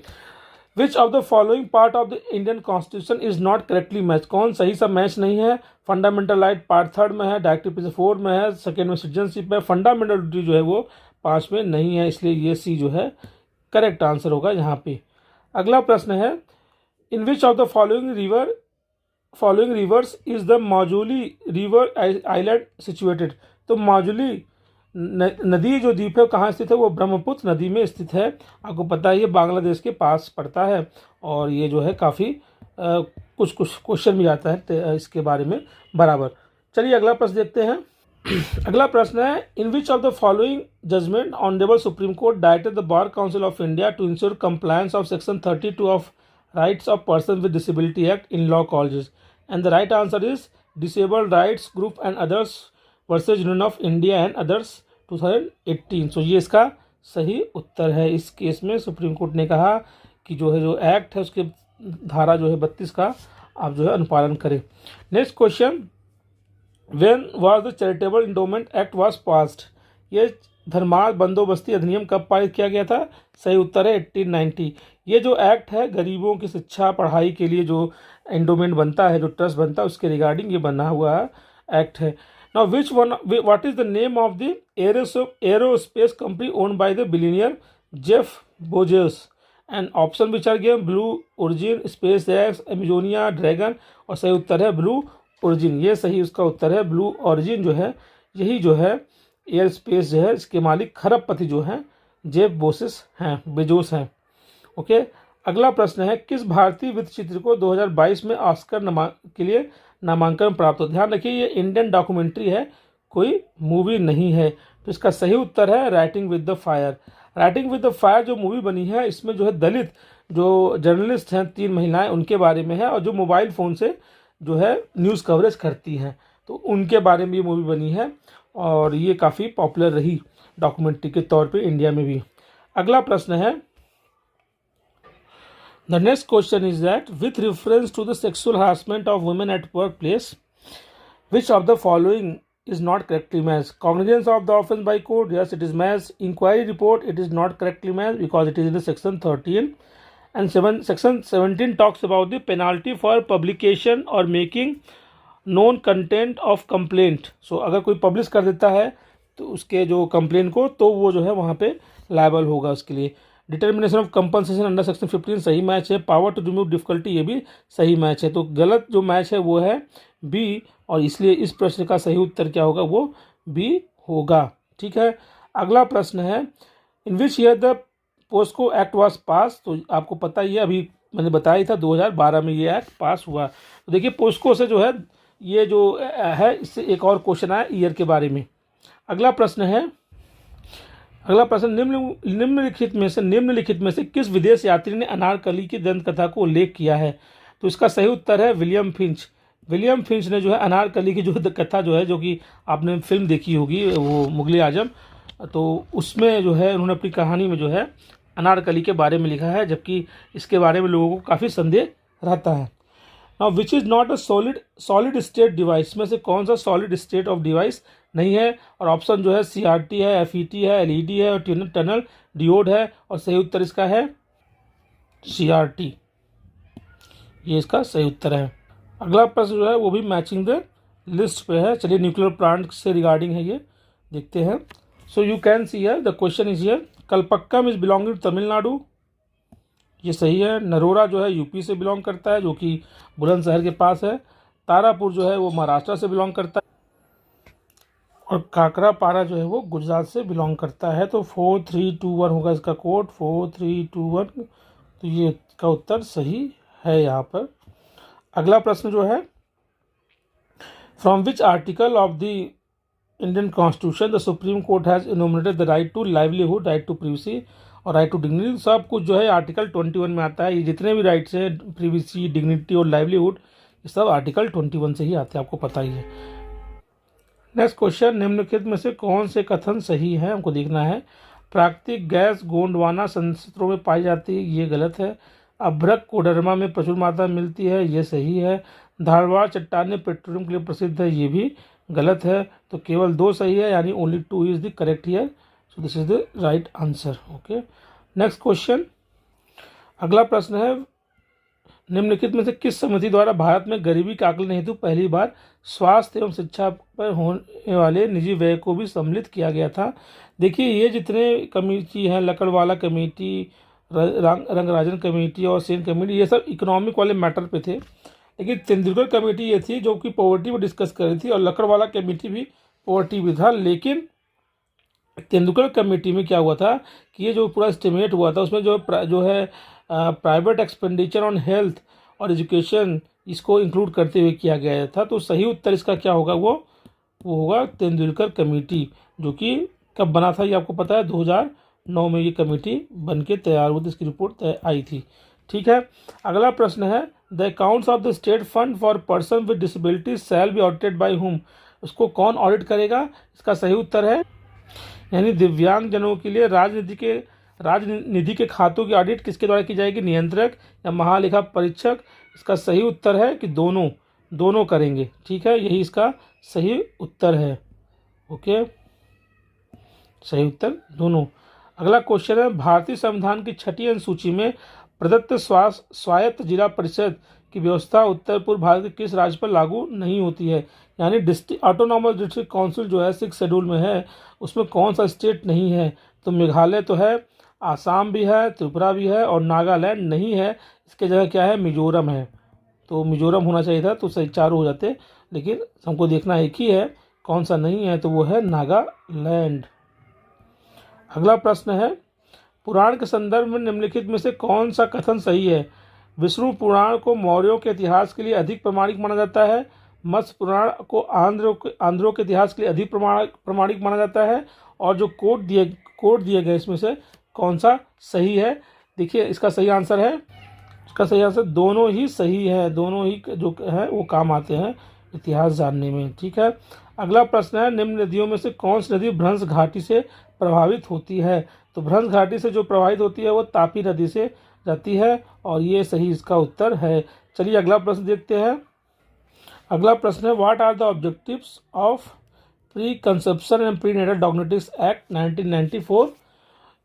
which of the following part of the Indian constitution is not correctly match? कौन सही सा मैच नहीं है? फंडामेंटल राइट पार्ट 3 में है, डायरेक्टिव 4 में है, सेकेंड में सिटीजनशिप है, फंडामेंटल ड्यूटी जो है वो 5 में नहीं है, इसलिए ये सी जो है करेक्ट आंसर होगा यहाँ पे। अगला प्रश्न है, in which of the following rivers is the Majuli river island situated. तो माजुली नदी जो द्वीप है कहाँ स्थित है, वो ब्रह्मपुत्र नदी में स्थित है। आपको पता है ये बांग्लादेश के पास पड़ता है, और ये जो है काफ़ी कुछ क्वेश्चन भी आता है इसके बारे में बराबर। चलिए अगला प्रश्न देखते हैं। अगला प्रश्न है, in which of the following judgment honourable supreme court directed the bar council of India to ensure compliance of section 32 of rights of person with disability act in law colleges. And the right answer is disabled rights group and others versus union of India and others 2018। So ये इसका सही उत्तर है। इस case में supreme court ने कहा कि जो एक्ट है उसके धारा 32 का आप अनुपालन करें। Next question, when was the charitable endowment act was passed. ये धर्मार्थ बंदोबस्ती अधिनियम कब पारित किया गया था? सही उत्तर है 1890। ये जो एक्ट है गरीबों की शिक्षा पढ़ाई के लिए जो एंडोमेंट बनता है, जो ट्रस्ट बनता है, उसके रिगार्डिंग ये बना हुआ एक्ट है। Now what is the name of the aerospace company owned by the billionaire Jeff Bezos. And option which are given, Blue Origin, SpaceX, Amazonia, Dragon, और सही उत्तर है ब्लू ओरिजिन। ये सही उसका उत्तर है ब्लू ओरिजिन जो है, यही जो है एयर स्पेस जो है इसके मालिक खरबपति जो हैं जेफ बेजोस हैं। ओके, अगला प्रश्न है, किस भारतीय वृत्त चित्र को 2022 में ऑस्कर के लिए नामांकन प्राप्त हो। ध्यान रखिए ये इंडियन डॉक्यूमेंट्री है, कोई मूवी नहीं है। तो इसका सही उत्तर है writing with the fire. Writing with the fire जो मूवी बनी है इसमें जो है दलित जो जर्नलिस्ट हैं 3 महिलाएं उनके बारे में है, और जो मोबाइल फ़ोन से जो है न्यूज़ कवरेज करती हैं तो उनके बारे में ये मूवी बनी है, और ये काफ़ी पॉपुलर रही डॉक्यूमेंट्री के तौर पे इंडिया में भी। अगला प्रश्न है, the next question is that with reference to the sexual harassment of women at workplace which of the following is not correctly matched. Cognizance of the offence by court, yes it is matched. Inquiry report, it is not correctly matched because it is in the section 13, and section 17 talks about the penalty for publication or making known content of complaint. So अगर कोई publish कर देता है तो उसके जो complaint को, तो वो जो है वहाँ पे लायबल होगा उसके लिए। Determination of compensation under section 15 सही मैच है। पावर टू रिमूव डिफिकल्टी ये भी सही मैच है। तो गलत जो मैच है वो है बी, और इसलिए इस प्रश्न का सही उत्तर क्या होगा, वो बी होगा। ठीक है, अगला प्रश्न है, in which year the POCSO act was pass. तो आपको पता ही है, अभी मैंने बताया था 2012 में ये एक्ट पास हुआ। तो देखिए पोस्को से जो है ये जो है इससे एक और क्वेश्चन आया ईयर के बारे में। अगला प्रश्न निम्नलिखित में से किस विदेश यात्री ने अनारकली की दंत कथा को उल्लेख किया है। तो इसका सही उत्तर है विलियम फिंच ने जो है अनारकली की जो कथा जो है, जो कि आपने फिल्म देखी होगी वो मुगले आजम, तो उसमें जो है उन्होंने अपनी कहानी में जो है अनारकली के बारे में लिखा है, जबकि इसके बारे में लोगों को काफ़ी संदेह रहता है। Now which is not a solid state device में से कौन सा सॉलिड स्टेट ऑफ डिवाइस नहीं है, और ऑप्शन जो है CRT है, FET है, LED है, और टनल डियोड है, और सही उत्तर इसका है CRT, ये इसका सही उत्तर है। अगला प्रश्न जो है वो भी मैचिंग द लिस्ट पे है। चलिए न्यूक्लियर प्लांट से रिगार्डिंग है, ये देखते हैं। So you can see here the question is here, Kalpakkam is belonging to Tamil Nadu, ये सही है। नरोरा जो है यूपी से बिलोंग करता है, जो कि बुलंदशहर के पास है। तारापुर जो है वो महाराष्ट्र से बिलोंग करता है, और काकरापारा जो है वो गुजरात से बिलोंग करता है। तो 4321 होगा इसका कोड, 4321। तो ये इसका उत्तर सही है यहाँ पर। अगला प्रश्न जो है, from which article of the Indian constitution the supreme court has enumerated the right to livelihood, right to privacy और राइट टू डिग्निटी। सब कुछ जो है आर्टिकल 21 में आता है। ये जितने भी राइट्स हैं, प्रिवेसी, डिग्निटी और लाइवलीहुड, ये सब आर्टिकल 21 से ही आते हैं, आपको पता ही है। नेक्स्ट क्वेश्चन, निम्नलिखित में से कौन से कथन सही है, हमको देखना है। प्राकृतिक गैस गोंडवाना संयंत्रों में पाई जाती है, ये गलत है। अभ्रक कोडरमा में प्रचुर मात्रा में मिलती है, ये सही है। धारवाड़ चट्टानें पेट्रोलियम के लिए प्रसिद्ध है, ये भी गलत है। तो केवल 2 सही है, यानी only 2 is the correct here. So this is the right answer. Okay, next question, अगला प्रश्न है, निम्नलिखित में से किस समिति द्वारा भारत में गरीबी के आकलन हेतु पहली बार स्वास्थ्य एवं शिक्षा पर होने वाले निजी व्यय को भी सम्मिलित किया गया था। देखिए ये जितने कमेटी हैं, लकड़वाला कमेटी रंगराजन कमेटी और सेन कमेटी, ये सब इकोनॉमिक वाले मैटर पे थे। लेकिन तेंदुलकर कमेटी ये थी जो कि पॉवर्टी पर डिस्कस कर रही थी, और लकड़वाला कमेटी भी पॉवर्टी भी था। लेकिन तेंदुलकर कमेटी में क्या हुआ था कि ये जो पूरा एस्टिमेट हुआ था उसमें जो है प्राइवेट एक्सपेंडिचर ऑन हेल्थ और एजुकेशन, इसको इंक्लूड करते हुए किया गया था। तो सही उत्तर इसका क्या होगा, वो होगा तेंदुलकर कमेटी, जो कि कब बना था ये आपको पता है, 2009 में ये कमेटी बन के तैयार हुई थी, इसकी रिपोर्ट आई थी। ठीक है, अगला प्रश्न है, the accounts of the state fund for person with disabilities shall be audited by whom. उसको कौन ऑडिट करेगा, इसका सही उत्तर है, यानी दिव्यांग जनों के लिए राजनिधि के खातों की ऑडिट किसके द्वारा की जाएगी, नियंत्रक या महालेखा परीक्षक। इसका सही उत्तर है कि दोनों करेंगे। ठीक है, यही इसका सही उत्तर है। ओके, सही उत्तर दोनों। अगला क्वेश्चन है, भारतीय संविधान की 6ठी अनुसूची में प्रदत्त स्वायत्त जिला परिषद की व्यवस्था उत्तर पूर्व भारत के किस राज्य पर लागू नहीं होती है, यानी डिस्ट्रिक्ट ऑटोनॉमस डिस्ट्रिक्ट काउंसिल जो है 6 शेड्यूल में है, उसमें कौन सा स्टेट नहीं है। तो मेघालय तो है, आसाम भी है, त्रिपुरा भी है, और नागालैंड नहीं है। इसके जगह क्या है, मिजोरम है। तो मिजोरम होना चाहिए था, तो सही चारों हो जाते, लेकिन हमको देखना एक ही है कौन सा नहीं है, तो वो है नागालैंड। अगला प्रश्न है, पुराण के संदर्भ में निम्नलिखित में से कौन सा कथन सही है। विष्णु पुराण को मौर्यों के इतिहास के लिए अधिक प्रमाणिक माना जाता है, मत्स्य पुराण को आंध्रों के इतिहास के लिए अधिक प्रमाणिक माना जाता है, और जो कोड दिए गए इसमें से कौन सा सही है। देखिए, इसका सही आंसर है, इसका सही आंसर दोनों ही सही है, दोनों ही जो है वो काम आते हैं इतिहास जानने में। ठीक है, अगला प्रश्न है, निम्न नदियों में से कौन सी नदी भ्रंश घाटी से प्रभावित होती है। तो भ्रंश घाटी से जो प्रभावित होती है वो तापी नदी से जाती है, और ये सही इसका उत्तर है। चलिए अगला प्रश्न देखते हैं। अगला प्रश्न है, what are the objectives of preconception and prenatal diagnostics act 1994।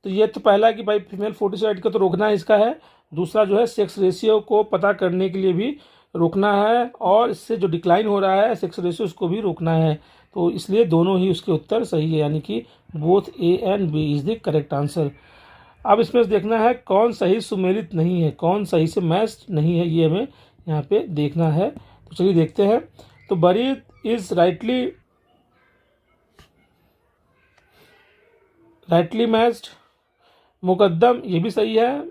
तो ये तो पहला है कि भाई फीमेल फोर्टिसाइड को तो रोकना है, इसका है। दूसरा जो है सेक्स रेशियो को पता करने के लिए भी रोकना है, और इससे जो डिक्लाइन हो रहा है सेक्स रेशियो उसको भी रोकना है। तो इसलिए दोनों ही उसके उत्तर सही है, यानी कि both A and B is the correct answer. अब इसमें देखना है कौन सही सुमेलित नहीं है, कौन सही से मैच्ड नहीं है, ये हमें यहाँ पे देखना है। तो चलिए देखते हैं। तो बरीद इज राइटली मैच्ड, मुकद्दम ये भी सही है,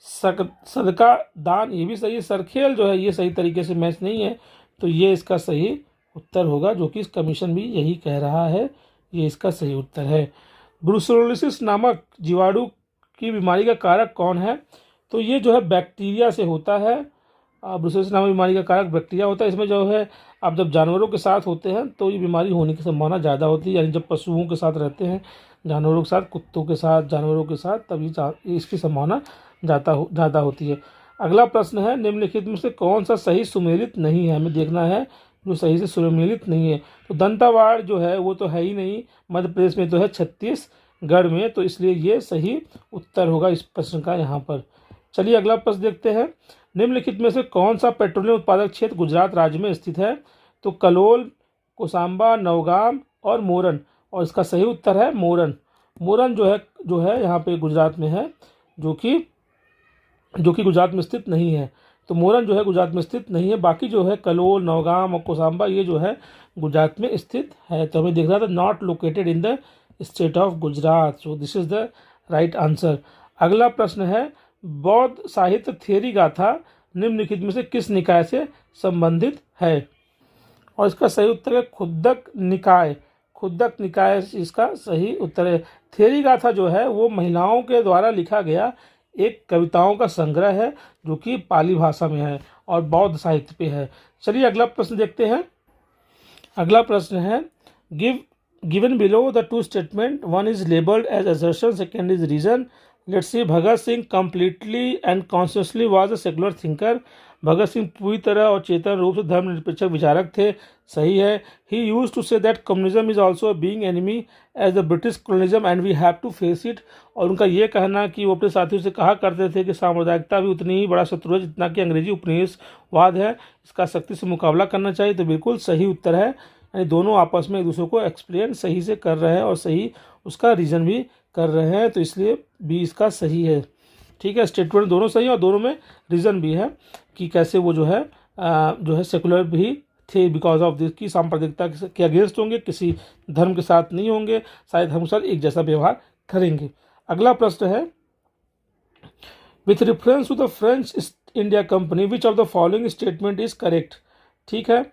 सदका दान ये भी सही है, सरखेल जो है ये सही तरीके से मैच नहीं है। तो ये इसका सही उत्तर होगा, जो कि इस कमीशन भी यही कह रहा है, ये इसका सही उत्तर है। ब्रुसेलोसिस नामक जीवाणु की बीमारी का कारक कौन है। तो ये जो है बैक्टीरिया से होता है, ब्रुसेलोसिस नामक बीमारी का कारक बैक्टीरिया होता है। इसमें जो है आप जब जानवरों के साथ होते हैं तो ये बीमारी होने की संभावना ज़्यादा होती है, यानी जब पशुओं के साथ रहते हैं, जानवरों के साथ, कुत्तों के साथ, जानवरों के साथ, तभी इसकी संभावना ज़्यादा होती है। अगला प्रश्न है, निम्नलिखित में से कौन सा सही सुमेलित नहीं है, हमें देखना है जो सही से सुमेलित नहीं है। तो दंतावाड़ जो है वो तो है ही नहीं, मध्य प्रदेश में तो है छत्तीसगढ़ में, तो इसलिए ये सही उत्तर होगा इस प्रश्न का यहाँ पर। चलिए अगला प्रश्न देखते हैं। निम्नलिखित में से कौन सा पेट्रोलियम उत्पादक क्षेत्र गुजरात राज्य में स्थित है। तो कलोल, कोसांबा, नवगाम और मोरन, और इसका सही उत्तर है मोरन। मोरन जो है यहाँ पे गुजरात में है, जो कि गुजरात में स्थित नहीं है। तो मोरन जो है गुजरात में स्थित नहीं है, बाकी जो है कलोल, नवगाम और कोसांबा ये जो है गुजरात में स्थित है। तो हमें देख रहा था not located in the state of Gujarat, so this is the right answer. अगला प्रश्न है, बौद्ध साहित्य थ्योरी गाथा निम्नलिखित में से किस निकाय से संबंधित है। और इसका सही उत्तर है खुद्दक निकाय। खुद्दक निकाय इसका सही उत्तर है। थ्योरी गाथा जो है वो महिलाओं के द्वारा लिखा गया एक कविताओं का संग्रह है, जो कि पाली भाषा में है और बौद्ध साहित्य पे है। चलिए अगला प्रश्न देखते हैं। अगला प्रश्न है, given below the two statement, one is labelled as assertion, second is reason. Let's see, Bhagat Singh completely and consciously was a secular thinker. Bhagat Singh पूरी तरह और चेतन रूप से धर्मनिरपेक्ष विचारक थे, सही है। He used to say that communism is also being enemy as the British colonialism and we have to face it. और उनका ये कहना कि वो अपने साथियों से कहा करते थे कि साम्प्रदायिकता भी उतनी ही बड़ा शत्रु है जितना कि अंग्रेजी उपनिवेशवाद है, इसका सख्ती से मुकाबला करना चाहिए। तो बिल्कुल सही उत्तर है, यानी दोनों आपस में एक दूसरे को एक्सप्लेन सही से कर रहे हैं और सही उसका रीज़न भी कर रहे हैं, तो इसलिए बी इसका सही है। ठीक है, स्टेटमेंट दोनों सही है और दोनों में रीज़न भी है कि कैसे वो जो है सेकुलर भी थे बिकॉज ऑफ दिस, की सांप्रदायिकता के अगेंस्ट होंगे, किसी धर्म के साथ नहीं होंगे, सारे धर्म के साथ एक जैसा व्यवहार करेंगे। अगला प्रश्न है, with reference to the French India company which of the following statement is correct. ठीक है,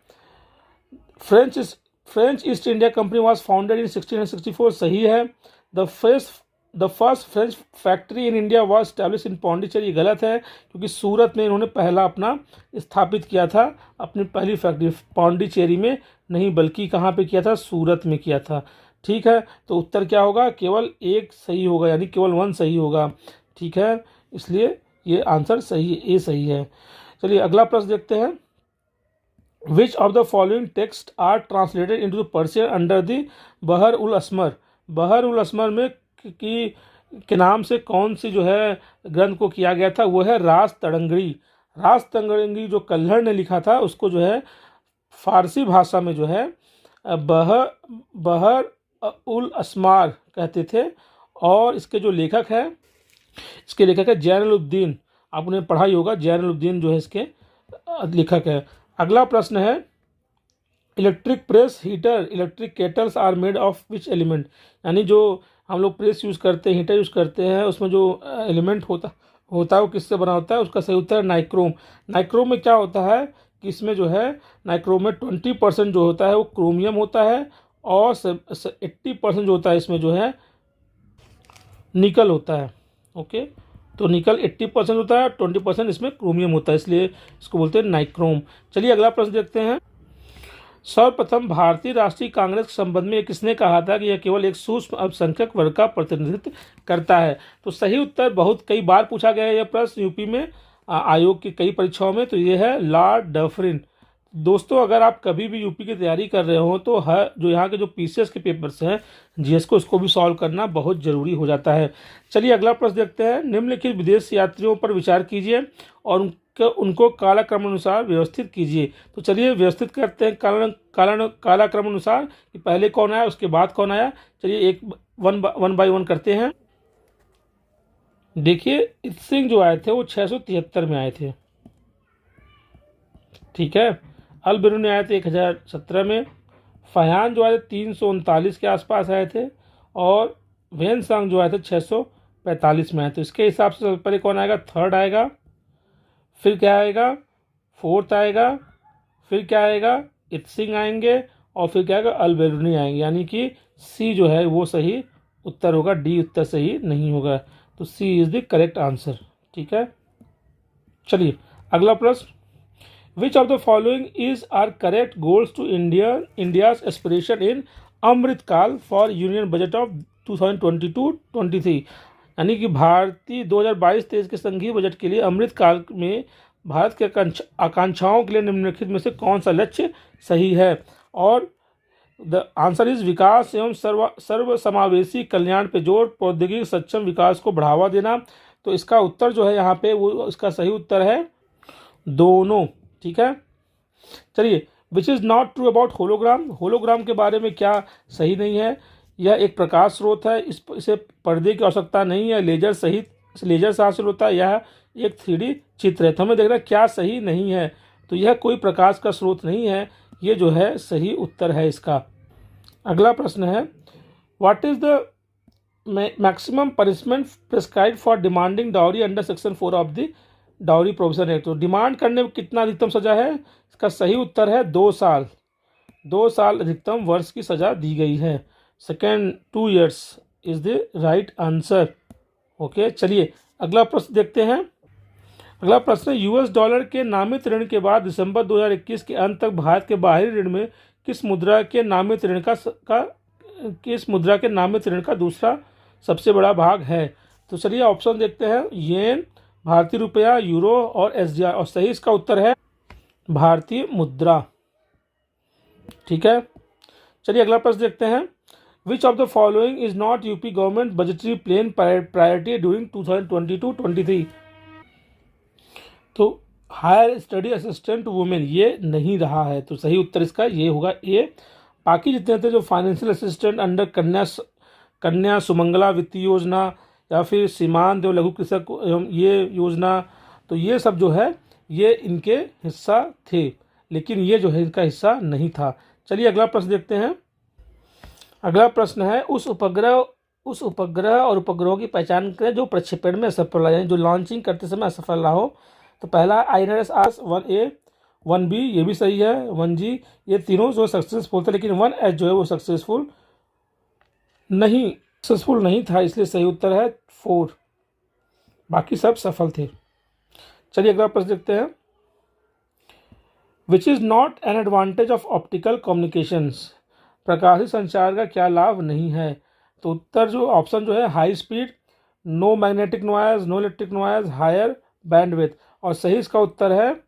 French East India company was founded in 1664, सही है। The first French factory in India was establish in Pondicherry, गलत है क्योंकि सूरत में इन्होंने पहला अपना स्थापित किया था, अपनी पहली फैक्ट्री पौंडीचेरी में नहीं बल्कि कहाँ पे किया था, सूरत में किया था। ठीक है, तो उत्तर क्या होगा, केवल एक सही होगा, यानी केवल 1 सही होगा। ठीक है, इसलिए ये आंसर सही, ए सही है। चलिए अगला प्रश्न देखते हैं, which of the following text are translated into Persian under the बहर उल असमर। बहर उल असमर में के नाम से कौन सी जो है ग्रंथ को किया गया था, वो है रास तड़ंगड़ी। रास तड़ंगड़ी जो कल्हड़ ने लिखा था उसको जो है फारसी भाषा में जो है बहर उल असमार कहते थे, और इसके जो लेखक है, इसके लेखक है जैनुलब्दीन, आपने पढ़ा ही होगा, जैनुलब्दीन जो है इसके लेखक है। अगला प्रश्न है, electric press heater electric kettles are made of which element, यानी जो हम लोग प्रेस यूज़ करते हैं, हीटर यूज़ करते हैं, उसमें जो एलिमेंट होता है वो किससे बना होता है, उसका सही उत्तर है नाइक्रोम। नाइक्रोम में क्या होता है कि इसमें जो है नाइक्रोम में 20% जो होता है वो क्रोमियम होता है, और 80% जो होता है इसमें जो है निकल होता है। ओके, तो निकल 80% होता है, 20% इसमें क्रोमियम होता है, इसलिए इसको बोलते हैं नाइक्रोम। चलिए अगला प्रश्न देखते हैं, सर्वप्रथम भारतीय राष्ट्रीय कांग्रेस के संबंध में किसने कहा था कि यह केवल एक सूक्ष्म अल्पसंख्यक वर्ग का प्रतिनिधित्व करता है। तो सही उत्तर, बहुत कई बार पूछा गया है यह प्रश्न यूपी में आयोग की कई परीक्षाओं में, तो ये है लॉर्ड डफरिन। दोस्तों अगर आप कभी भी यूपी की तैयारी कर रहे हो तो जो यहाँ के जो पीसीएस के पेपर्स हैं जीएस को, उसको भी सॉल्व करना बहुत ज़रूरी हो जाता है। चलिए अगला प्रश्न देखते हैं, निम्नलिखित विदेश यात्रियों पर विचार कीजिए और उनको कालक्रम अनुसार व्यवस्थित कीजिए। तो चलिए व्यवस्थित करते हैं कालक्रम अनुसार कि पहले कौन आया उसके बाद कौन आया। चलिए एक वन बाय वन करते हैं। देखिए इत सिंह जो आए थे वो 673 में आए थे। ठीक है, अल बिरूनी आए थे 1017 में, फयान जो आए थे 339 के आसपास आए थे, और वेन सांग जो आए थे 645 में आए थे। इसके हिसाब से पहले कौन आएगा, थर्ड आएगा, फिर क्या आएगा, फोर्थ आएगा, फिर क्या आएगा, इत सिंह आएंगे, और फिर क्या आएगा, अल बिरूनी आएंगे, यानी कि सी जो है वो सही उत्तर होगा, डी उत्तर सही नहीं होगा, तो C is the correct answer. ठीक है, चलिए अगला प्रश्न, which of the following is are correct goals to India's aspiration in Amrit Kaal for union budget of 2022-23, यानी कि भारतीय 2022-23 के संघीय बजट के लिए अमृतकाल में भारत के आकांक्षाओं के लिए निम्नलिखित में से कौन सा लक्ष्य सही है। और द आंसर इज विकास एवं सर्वसमावेशी कल्याण पे जोर, प्रौद्योगिकी सक्षम विकास को बढ़ावा देना। तो इसका उत्तर जो है यहाँ पे वो इसका सही उत्तर है दोनों। ठीक है, चलिए विच is not true about hologram. Hologram के बारे में क्या सही नहीं है, यह एक प्रकाश स्रोत है, इसे पर्दे की आवश्यकता नहीं है, लेजर से हासिल होता है, यह एक 3D चित्र है। तो हमें देखना क्या सही नहीं है, तो यह कोई प्रकाश का स्रोत नहीं है, ये जो है सही उत्तर है इसका। अगला प्रश्न है, what is the maximum punishment prescribed for demanding dowry under section 4 of the dowry provision act. तो डिमांड करने में कितना अधिकतम सजा है, इसका सही उत्तर है 2 साल। 2 साल अधिकतम वर्ष की सजा दी गई है। Second 2 years is the right answer. Okay, चलिए अगला प्रश्न देखते हैं। अगला प्रश्न है, यूएस डॉलर के नामित ऋण के बाद दिसंबर 2021 के अंत तक भारत के बाहरी ऋण में किस मुद्रा के नामित ऋण का दूसरा सबसे बड़ा भाग है। तो चलिए ऑप्शन देखते हैं, येन, भारतीय रुपया, यूरो और एसडीआर, और सही इसका उत्तर है भारतीय मुद्रा। ठीक है, चलिए अगला प्रश्न देखते हैं, which of the following is not UP government budgetary plan priority during 2022-23। तो हायर स्टडी असिस्टेंट वुमेन ये नहीं रहा है, तो सही उत्तर इसका ये होगा ए। बाकी जितने थे जो financial assistant under Kanya Sumangala वित्तीय योजना या फिर सीमांत एवं लघु कृषक एवं ये योजना, तो ये सब जो है ये इनके हिस्सा थे, लेकिन ये जो है इनका हिस्सा नहीं था। चलिए अगला प्रश्न देखते हैं। अगला प्रश्न है उस उपग्रह और उपग्रहों की पहचान करें जो प्रक्षेपण में असफल रहा, यानी जो लॉन्चिंग करते समय असफल रहा हो। तो पहला INS आर्स 1A 1B, ये भी सही है, 1G, ये तीनों जो सक्सेसफुल थे, लेकिन 1H जो है वो सक्सेसफुल नहीं था, इसलिए सही उत्तर है 4, बाकी सब सफल थे। चलिए अगला प्रश्न देखते हैं। Which is not an advantage of optical communications, प्रकाशी संचार का क्या लाभ नहीं है। तो उत्तर जो ऑप्शन जो है high speed, no magnetic noise, no electric noise, higher bandwidth, और सही इसका उत्तर है,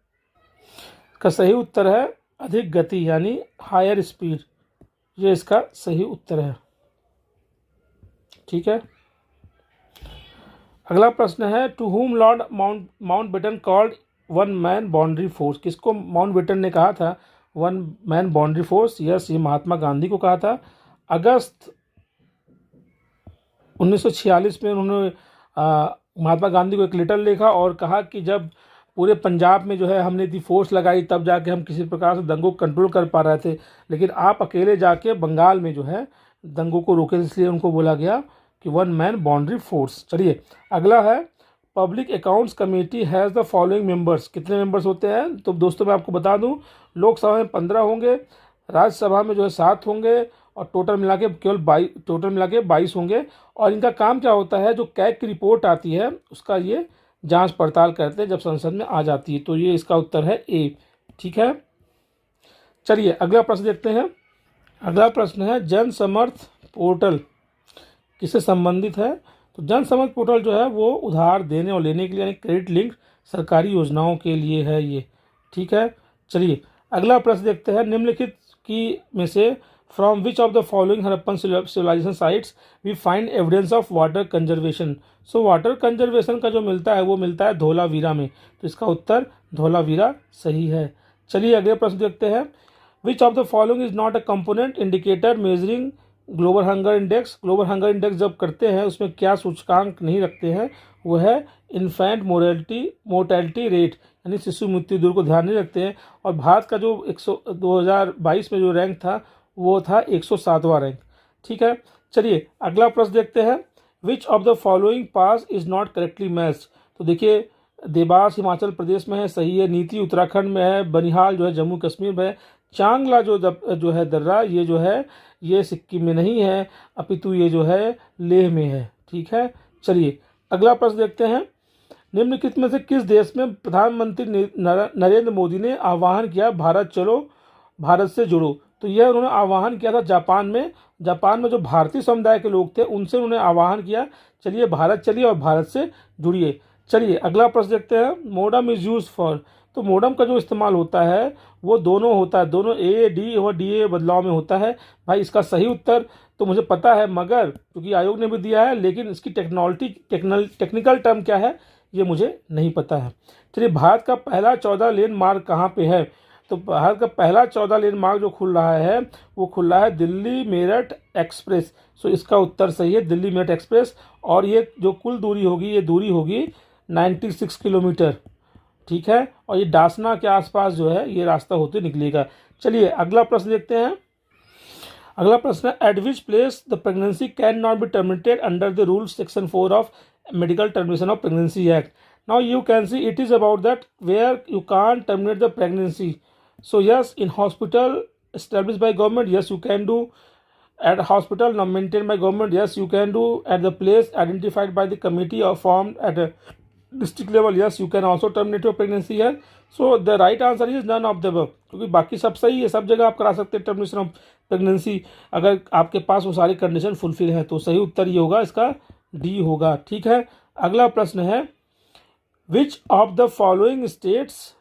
सही उत्तर है अधिक गति यानी हायर स्पीड, ये इसका सही उत्तर है। ठीक है, अगला प्रश्न है to whom lord Mountbatten called one man boundary force, किसको माउंटबेटन ने कहा था one man boundary force? Yes, ये महात्मा गांधी को कहा था। अगस्त 1946 में उन्होंने महात्मा गांधी को एक लेटर लिखा और कहा कि जब पूरे पंजाब में जो है हमने दी फोर्स लगाई तब जाके हम किसी प्रकार से दंगों को कंट्रोल कर पा रहे थे, लेकिन आप अकेले जाके बंगाल में जो है दंगों को रोके, इसलिए उनको बोला गया कि वन मैन बाउंड्री फोर्स। चलिए अगला है public accounts committee has the following members, कितने मेंबर्स होते हैं? तो दोस्तों मैं आपको बता दूं, लोकसभा में 15 होंगे, राज्यसभा में जो है 7 होंगे, और टोटल मिला के 22 होंगे। और इनका काम क्या होता है, जो कैग की रिपोर्ट आती है उसका ये जांच पड़ताल करते हैं जब संसद में आ जाती है। तो ये इसका उत्तर है ए। ठीक है, चलिए अगला प्रश्न देखते हैं। अगला प्रश्न है जन समर्थ पोर्टल किससे संबंधित है? तो जन समर्थ पोर्टल जो है वो उधार देने और लेने के लिए, यानी क्रेडिट लिंक सरकारी योजनाओं के लिए है ये। ठीक है, चलिए अगला प्रश्न देखते हैं। निम्नलिखित की में से from which of the following Harappan civilisation sites we find evidence of water conservation? So water conservation का जो मिलता है वो मिलता है धोलावीरा में, तो इसका उत्तर धोलावीरा सही है। चलिए अगले प्रश्न देखते हैं। Which of the following is not a component indicator measuring global hunger index? Global hunger index जब करते हैं उसमें क्या सूचकांक नहीं रखते हैं, वो है इन्फेंट मोर्टेलिटी रेट, यानी शिशु मृत्यु दर को ध्यान नहीं रखते हैं। और भारत का जो 2022 में जो रैंक था वो था 107वां रैंक। ठीक है, चलिए अगला प्रश्न देखते हैं। Which of the following pass is not correctly matched? तो देखिए देवास हिमाचल प्रदेश में है, सही है। नीति उत्तराखंड में है, बनिहाल जो है जम्मू कश्मीर में है, चांगला जो है दर्रा ये जो है ये सिक्किम में नहीं है, अपितु ये जो है लेह में है। ठीक है, चलिए अगला प्रश्न देखते हैं। निम्नलिखित में से किस देश में प्रधानमंत्री नरेंद्र मोदी ने आह्वान किया भारत चलो भारत से जुड़ो? तो यह उन्होंने आह्वान किया था जापान में जो भारतीय समुदाय के लोग थे उनसे उन्होंने आह्वान किया, चलिए भारत चलिए और भारत से जुड़िए। चलिए अगला प्रश्न देखते हैं। मोडम इज यूज फॉर, तो मोडम का जो इस्तेमाल होता है वो दोनों होता है, दोनों AD और DA बदलाव में होता है। भाई इसका सही उत्तर तो मुझे पता है, मगर क्योंकि आयोग ने भी दिया है, लेकिन इसकी टेक्निकल टर्म क्या है ये मुझे नहीं पता है। चलिए भारत का पहला 14 लेन मार्ग कहाँ पे है? तो भारत का पहला 14 लेन मार्ग जो खुल रहा है वो खुल रहा है दिल्ली मेरठ एक्सप्रेस। सो इसका उत्तर सही है दिल्ली मेरठ एक्सप्रेस, और ये जो कुल दूरी होगी ये दूरी होगी 96 किलोमीटर। ठीक है, और ये डासना के आसपास जो है ये रास्ता होते निकलेगा। चलिए अगला प्रश्न देखते हैं। अगला प्रश्न है at which place the pregnancy can not be terminated under the rule section 4 of medical termination of pregnancy act? Now you can see it is about that where you can terminate the pregnancy. So yes, in hospital established by government, yes you can do. At hospital not maintained by government, yes you can do. At the place identified by the committee or formed at a district level, yes you can also terminate your pregnancy here. So the right answer is none of the above, क्योंकि बाकी सब सही है, सब जगह आप करा सकते हैं टर्मिनेशन ऑफ प्रेगनेंसी अगर आपके पास वो सारी कंडीशन फुलफिल है। तो सही उत्तर ये होगा, इसका डी होगा। ठीक है, अगला प्रश्न है which of the following states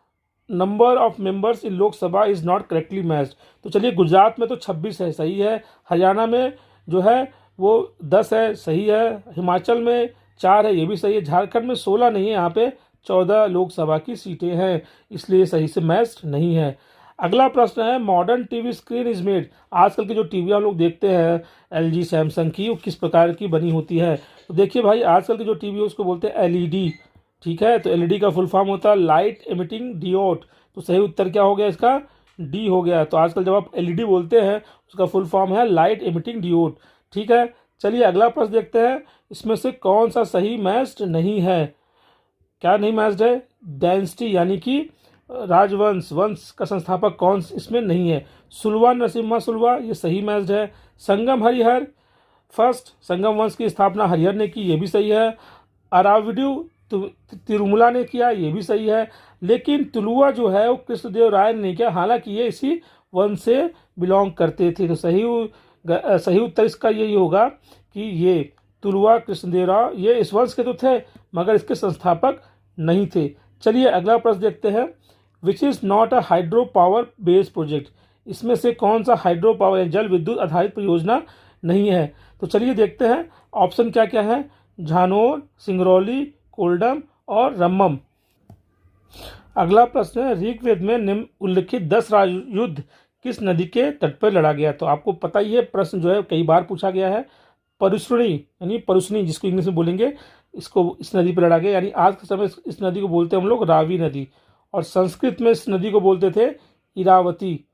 number of members in Lok Sabha is not correctly matched? तो चलिए गुजरात में तो 26 है, सही है। हरियाणा में जो है वो 10 है, सही है। हिमाचल में 4 है, ये भी सही है। झारखंड में 16 नहीं है, यहाँ पे 14 लोकसभा की सीटें हैं, इसलिए सही से मैच्ड नहीं है। अगला प्रश्न है modern TV screen is made, आजकल की जो टीवी हम लोग देखते हैं एलजी सैमसंग की, वो किस प्रकार की बनी होती है। तो देखिए भाई, आजकल की जो टीवी है उसको बोलते हैं एलईडी। ठीक है, तो एलईडी का फुल फॉर्म होता है लाइट एमिटिंग डियोड। तो सही उत्तर क्या हो गया इसका, डी हो गया। तो आजकल जब आप एलईडी बोलते हैं उसका फुल फॉर्म है लाइट एमिटिंग डियोड। ठीक है, चलिए अगला प्रश्न देखते हैं, इसमें से कौन सा सही मैच्ड नहीं है। क्या नहीं मैच्ड है, डायनेस्टी यानी कि राजवंश, वंश का संस्थापक कौन इसमें नहीं है। सुलवा नरसिम्हा सुलवा, ये सही मैच्ड है। संगम हरिहर, फर्स्ट संगम वंश की स्थापना हरिहर ने की, ये भी सही है। अराविडू तिरुमला ने किया, ये भी सही है। लेकिन तुलुआ जो है वो कृष्णदेव राय ने किया, हालांकि ये इसी वंश से बिलोंग करते थे। तो सही उत्तर इसका यही होगा कि ये तुलुआ कृष्णदेव राय ये इस वंश के तो थे मगर इसके संस्थापक नहीं थे। चलिए अगला प्रश्न देखते हैं, which is not a hydro power based project, इसमें से कौन सा हाइड्रो पावर या जल विद्युत आधारित परियोजना नहीं है। तो चलिए देखते हैं ऑप्शन क्या क्या है, झानोर, सिंगरौली, कोल्डम और रम्मम। अगला प्रश्न है, ऋग्वेद में निम्न उल्लिखित 10 युद्ध किस नदी के तट पर लड़ा गया। तो आपको पता ही है, प्रश्न जो है कई बार पूछा गया है। परुष्णी यानी परुष्णी जिसको इंग्लिश में बोलेंगे, इसको इस नदी पर लड़ा गया, यानी आज के समय इस नदी को बोलते हैं हम लोग रावी नदी, और संस्कृत में इस नदी को बोलते थे इरावती।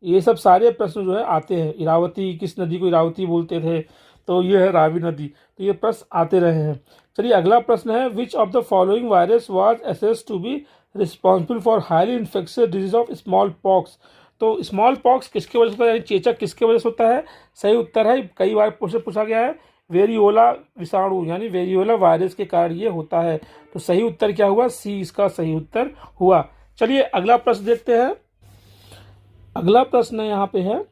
ये सब सारे प्रश्न जो है आते हैं, इरावती किस नदी को इरावती बोलते थे, तो ये है रावी नदी। तो ये प्रश्न आते रहे हैं। चलिए अगला प्रश्न है, which of the following virus was assessed to be responsible for highly infectious disease of smallpox. तो स्मॉल पॉक्स किसके वजह से होता है, यानी चेचक किसके वजह से होता है। सही उत्तर है, कई बार पूछा गया है, वेरियोला विषाणु यानी वेरियोला वायरस के कारण ये होता है। तो सही उत्तर क्या हुआ, सी इसका सही उत्तर हुआ। चलिए अगला प्रश्न देखते हैं। अगला प्रश्न यहाँ पे है,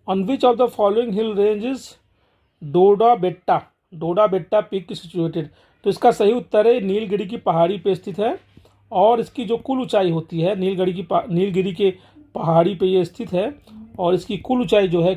on which of the following hill ranges Doda betta peak की सिचुएटेड। तो इसका सही उत्तर है नीलगिरी की पहाड़ी पे स्थित है, और इसकी जो कुल ऊंचाई होती है नीलगिरी के पहाड़ी पे ये स्थित है, और इसकी कुल ऊंचाई जो है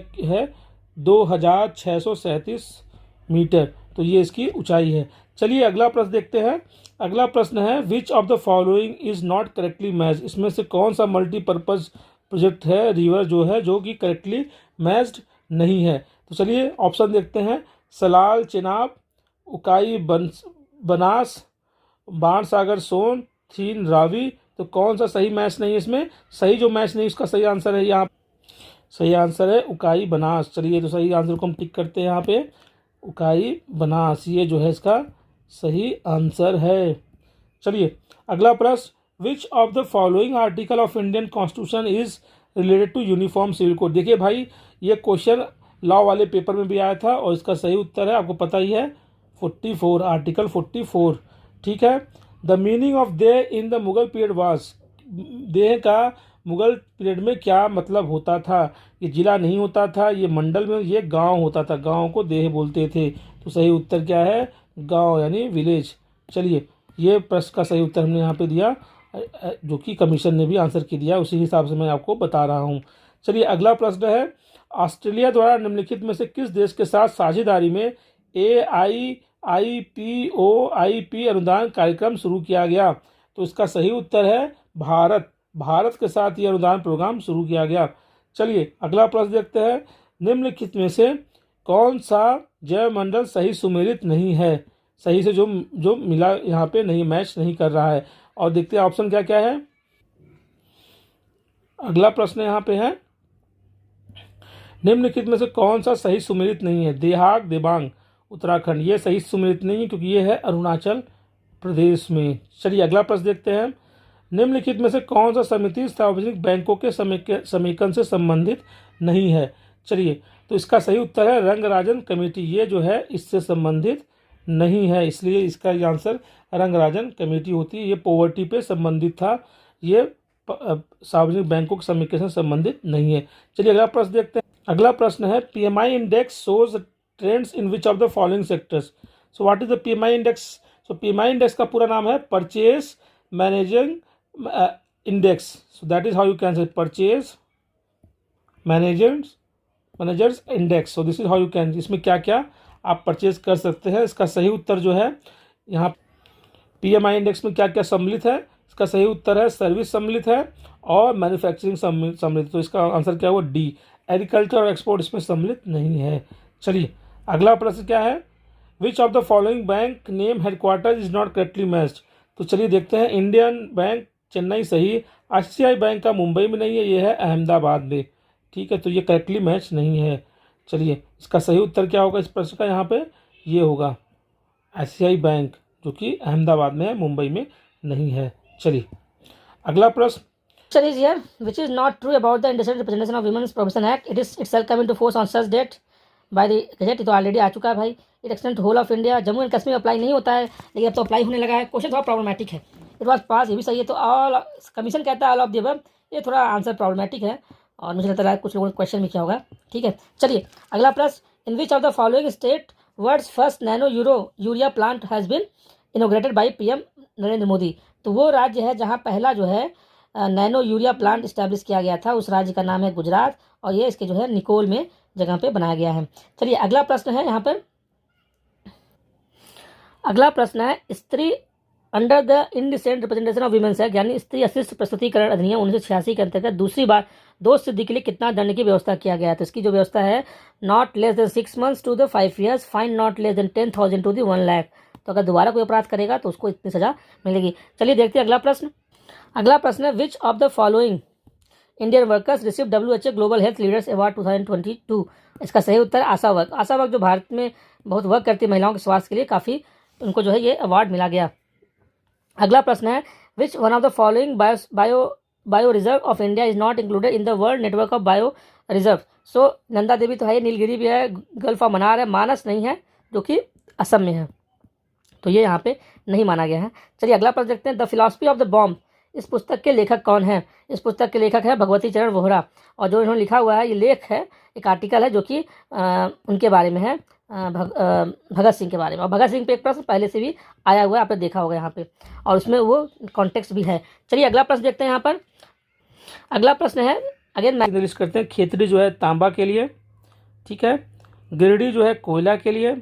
2637 मीटर। तो ये इसकी ऊंचाई है। चलिए अगला प्रश्न देखते हैं। अगला प्रश्न है, which of the following is not correctly matched, इसमें से कौन सा मल्टीपर्पज प्रोजेक्ट है, रिवर जो है जो कि करेक्टली मैच्ड नहीं है। तो चलिए ऑप्शन देखते हैं, सलाल चेनाब, उकाई बनास, बाणसागर सोन, थीन रावी। तो कौन सा सही मैच नहीं है इसमें, सही जो मैच नहीं उसका सही आंसर है यहाँ, सही आंसर है उकाई बनास। चलिए तो सही आंसर को हम टिक करते हैं यहाँ पे, उकाई बनास ये जो है इसका सही आंसर है। चलिए अगला प्रश्न, which of the following article of Indian constitution is related to uniform civil code. देखिए भाई, ये क्वेश्चन लॉ वाले पेपर में भी आया था, और इसका सही उत्तर है आपको पता ही है 44, आर्टिकल 44। ठीक है, द मीनिंग ऑफ देह in the Mughal period was, देह का मुगल पीरियड में क्या मतलब होता था। ये जिला नहीं होता था, ये मंडल में, ये गांव होता था, गांव को देह बोलते थे। तो सही उत्तर क्या है, गांव यानी विलेज। चलिए ये प्रश्न का सही उत्तर हमने यहाँ पे दिया, जो कि कमीशन ने भी आंसर की दिया, उसी हिसाब से मैं आपको बता रहा हूँ। चलिए अगला प्रश्न है, ऑस्ट्रेलिया द्वारा निम्नलिखित में से किस देश के साथ साझेदारी में AIIPOIP अनुदान कार्यक्रम शुरू किया गया। तो इसका सही उत्तर है भारत के साथ ये अनुदान प्रोग्राम शुरू किया गया। चलिए अगला प्रश्न देखते हैं, निम्नलिखित में से कौन सा जैव मंडल सही सुमेलित नहीं है, सही से जो मिला यहाँ पे नहीं मैच नहीं कर रहा है। और देखते हैं ऑप्शन क्या क्या है। अगला प्रश्न यहाँ पे है, निम्नलिखित में से कौन सा सही सुमेलित नहीं है। देहाग देबांग उत्तराखंड, ये सही सुमेलित नहीं है क्योंकि ये है अरुणाचल प्रदेश में। चलिए अगला प्रश्न देखते हैं, निम्नलिखित में से कौन सा समिति सार्वजनिक बैंकों के समेकन से संबंधित नहीं है। चलिए तो इसका सही उत्तर है रंगराजन कमेटी, ये जो है इससे संबंधित नहीं है, इसलिए इसका आंसर रंगराजन कमेटी होती है। ये पॉवर्टी पे संबंधित था, ये सार्वजनिक बैंकों के समेकन से संबंधित नहीं है। चलिए अगला प्रश्न देखते हैं। अगला प्रश्न है, PMI index shows trends in which of the following sectors. So what is the PMI index. So PMI index का पूरा नाम है purchase managing index. So that is how you can say purchase managers index. So this is how you can, इसमें क्या क्या आप purchase कर सकते हैं। इसका सही उत्तर जो है यहाँ PMI इंडेक्स में क्या क्या सम्मिलित है, इसका सही उत्तर है सर्विस सम्मिलित है, और मैन्युफैक्चरिंग सम्मिलित। तो इसका आंसर क्या हुआ, डी, एग्रीकल्चर और एक्सपोर्ट इसमें सम्मिलित नहीं है। चलिए अगला प्रश्न क्या है, which of the following bank name headquarter is not correctly matched. तो चलिए देखते हैं, इंडियन बैंक चेन्नई सही, ICICI बैंक का मुंबई में नहीं है, ये है अहमदाबाद में। ठीक है, तो ये करेक्टली मैच नहीं है। चलिए इसका सही उत्तर क्या होगा इस प्रश्न का, यहाँ पे ये होगा ICICI बैंक, जो कि अहमदाबाद में है, मुंबई में नहीं है। चलिए अगला प्रश्न, Question is here, which is not true about the Industrial Representation of Women's Profession Act. It is itself come into force on such date by the Gazette. तो ऑलरेडी आ चुका है भाई। It extend whole of India, Jammu and Kashmir apply नहीं होता है, लेकिन अब तो अप्लाई होने लगा है। क्वेश्चन थोड़ा प्रॉब्लमेटिक है। इट वॉज पास, ये भी सही है। तो ऑल कमीशन कहता है ऑल ऑफ द अबव, ये थोड़ा आंसर प्रॉब्लमेटिक है और मुझे लगता है कुछ लोगों ने क्वेश्चन भी किया होगा। ठीक है, चलिए अगला प्रश्न, in which of the following state world's first nano urea plant has been inaugurated by PM Narendra Modi. तो वो राज्य है जहाँ पहला जो है नैनो यूरिया प्लांट इस्टेब्लिश किया गया था, उस राज्य का नाम है गुजरात, और ये इसके जो है निकोल में जगह पे बनाया गया है। चलिए अगला प्रश्न है यहाँ पर, अगला प्रश्न है, स्त्री under the indecent representation of women's act, यानी स्त्री अशिष्ट प्रस्तुतिकरण अधिनियम 1986 के अंतर्गत दूसरी बार दोष सिद्धि के लिए कितना दंड की व्यवस्था किया गया है। तो इसकी जो व्यवस्था है, not less than 6 months to the 5 years, fine not less than 10,000 to the 1 lakh। तो अगर दोबारा कोई अपराध करेगा तो उसको इतनी सजा मिलेगी। चलिए देखते हैं अगला प्रश्न। अगला प्रश्न है, which of the following Indian workers receive WHO global health leaders award 2022। इसका सही उत्तर है आशा वर्क। आशा वर्क जो भारत में बहुत वर्क करती है महिलाओं के स्वास्थ्य के लिए, काफ़ी उनको जो है ये अवार्ड मिला गया। अगला प्रश्न है, which one of the following bio reserve of India is not included in the world network of bio reserve. So Nanda Devi तो है, नीलगिरी भी है, गल्फ ऑफ मन्नार है, मानस नहीं है जो कि असम में है, तो ये यहाँ पे नहीं माना गया है। चलिए अगला प्रश्न देखते हैं, the philosophy of the bomb, इस पुस्तक के लेखक कौन है। इस पुस्तक के लेखक है भगवती चरण वोहरा, और जो इन्होंने लिखा हुआ है ये लेख है, एक आर्टिकल है जो कि उनके बारे में है, भगत सिंह के बारे में। और भगत सिंह पे एक प्रश्न पहले से भी आया हुआ है, आपने देखा होगा यहाँ पे, और उसमें वो कॉन्टेक्स्ट भी है। चलिए अगला प्रश्न देखते हैं यहाँ पर। अगला प्रश्न है, अगेन लिस्ट करते हैं, खेतड़ी जो है तांबा के लिए, ठीक है, गिरिडीह जो है कोयला के लिए,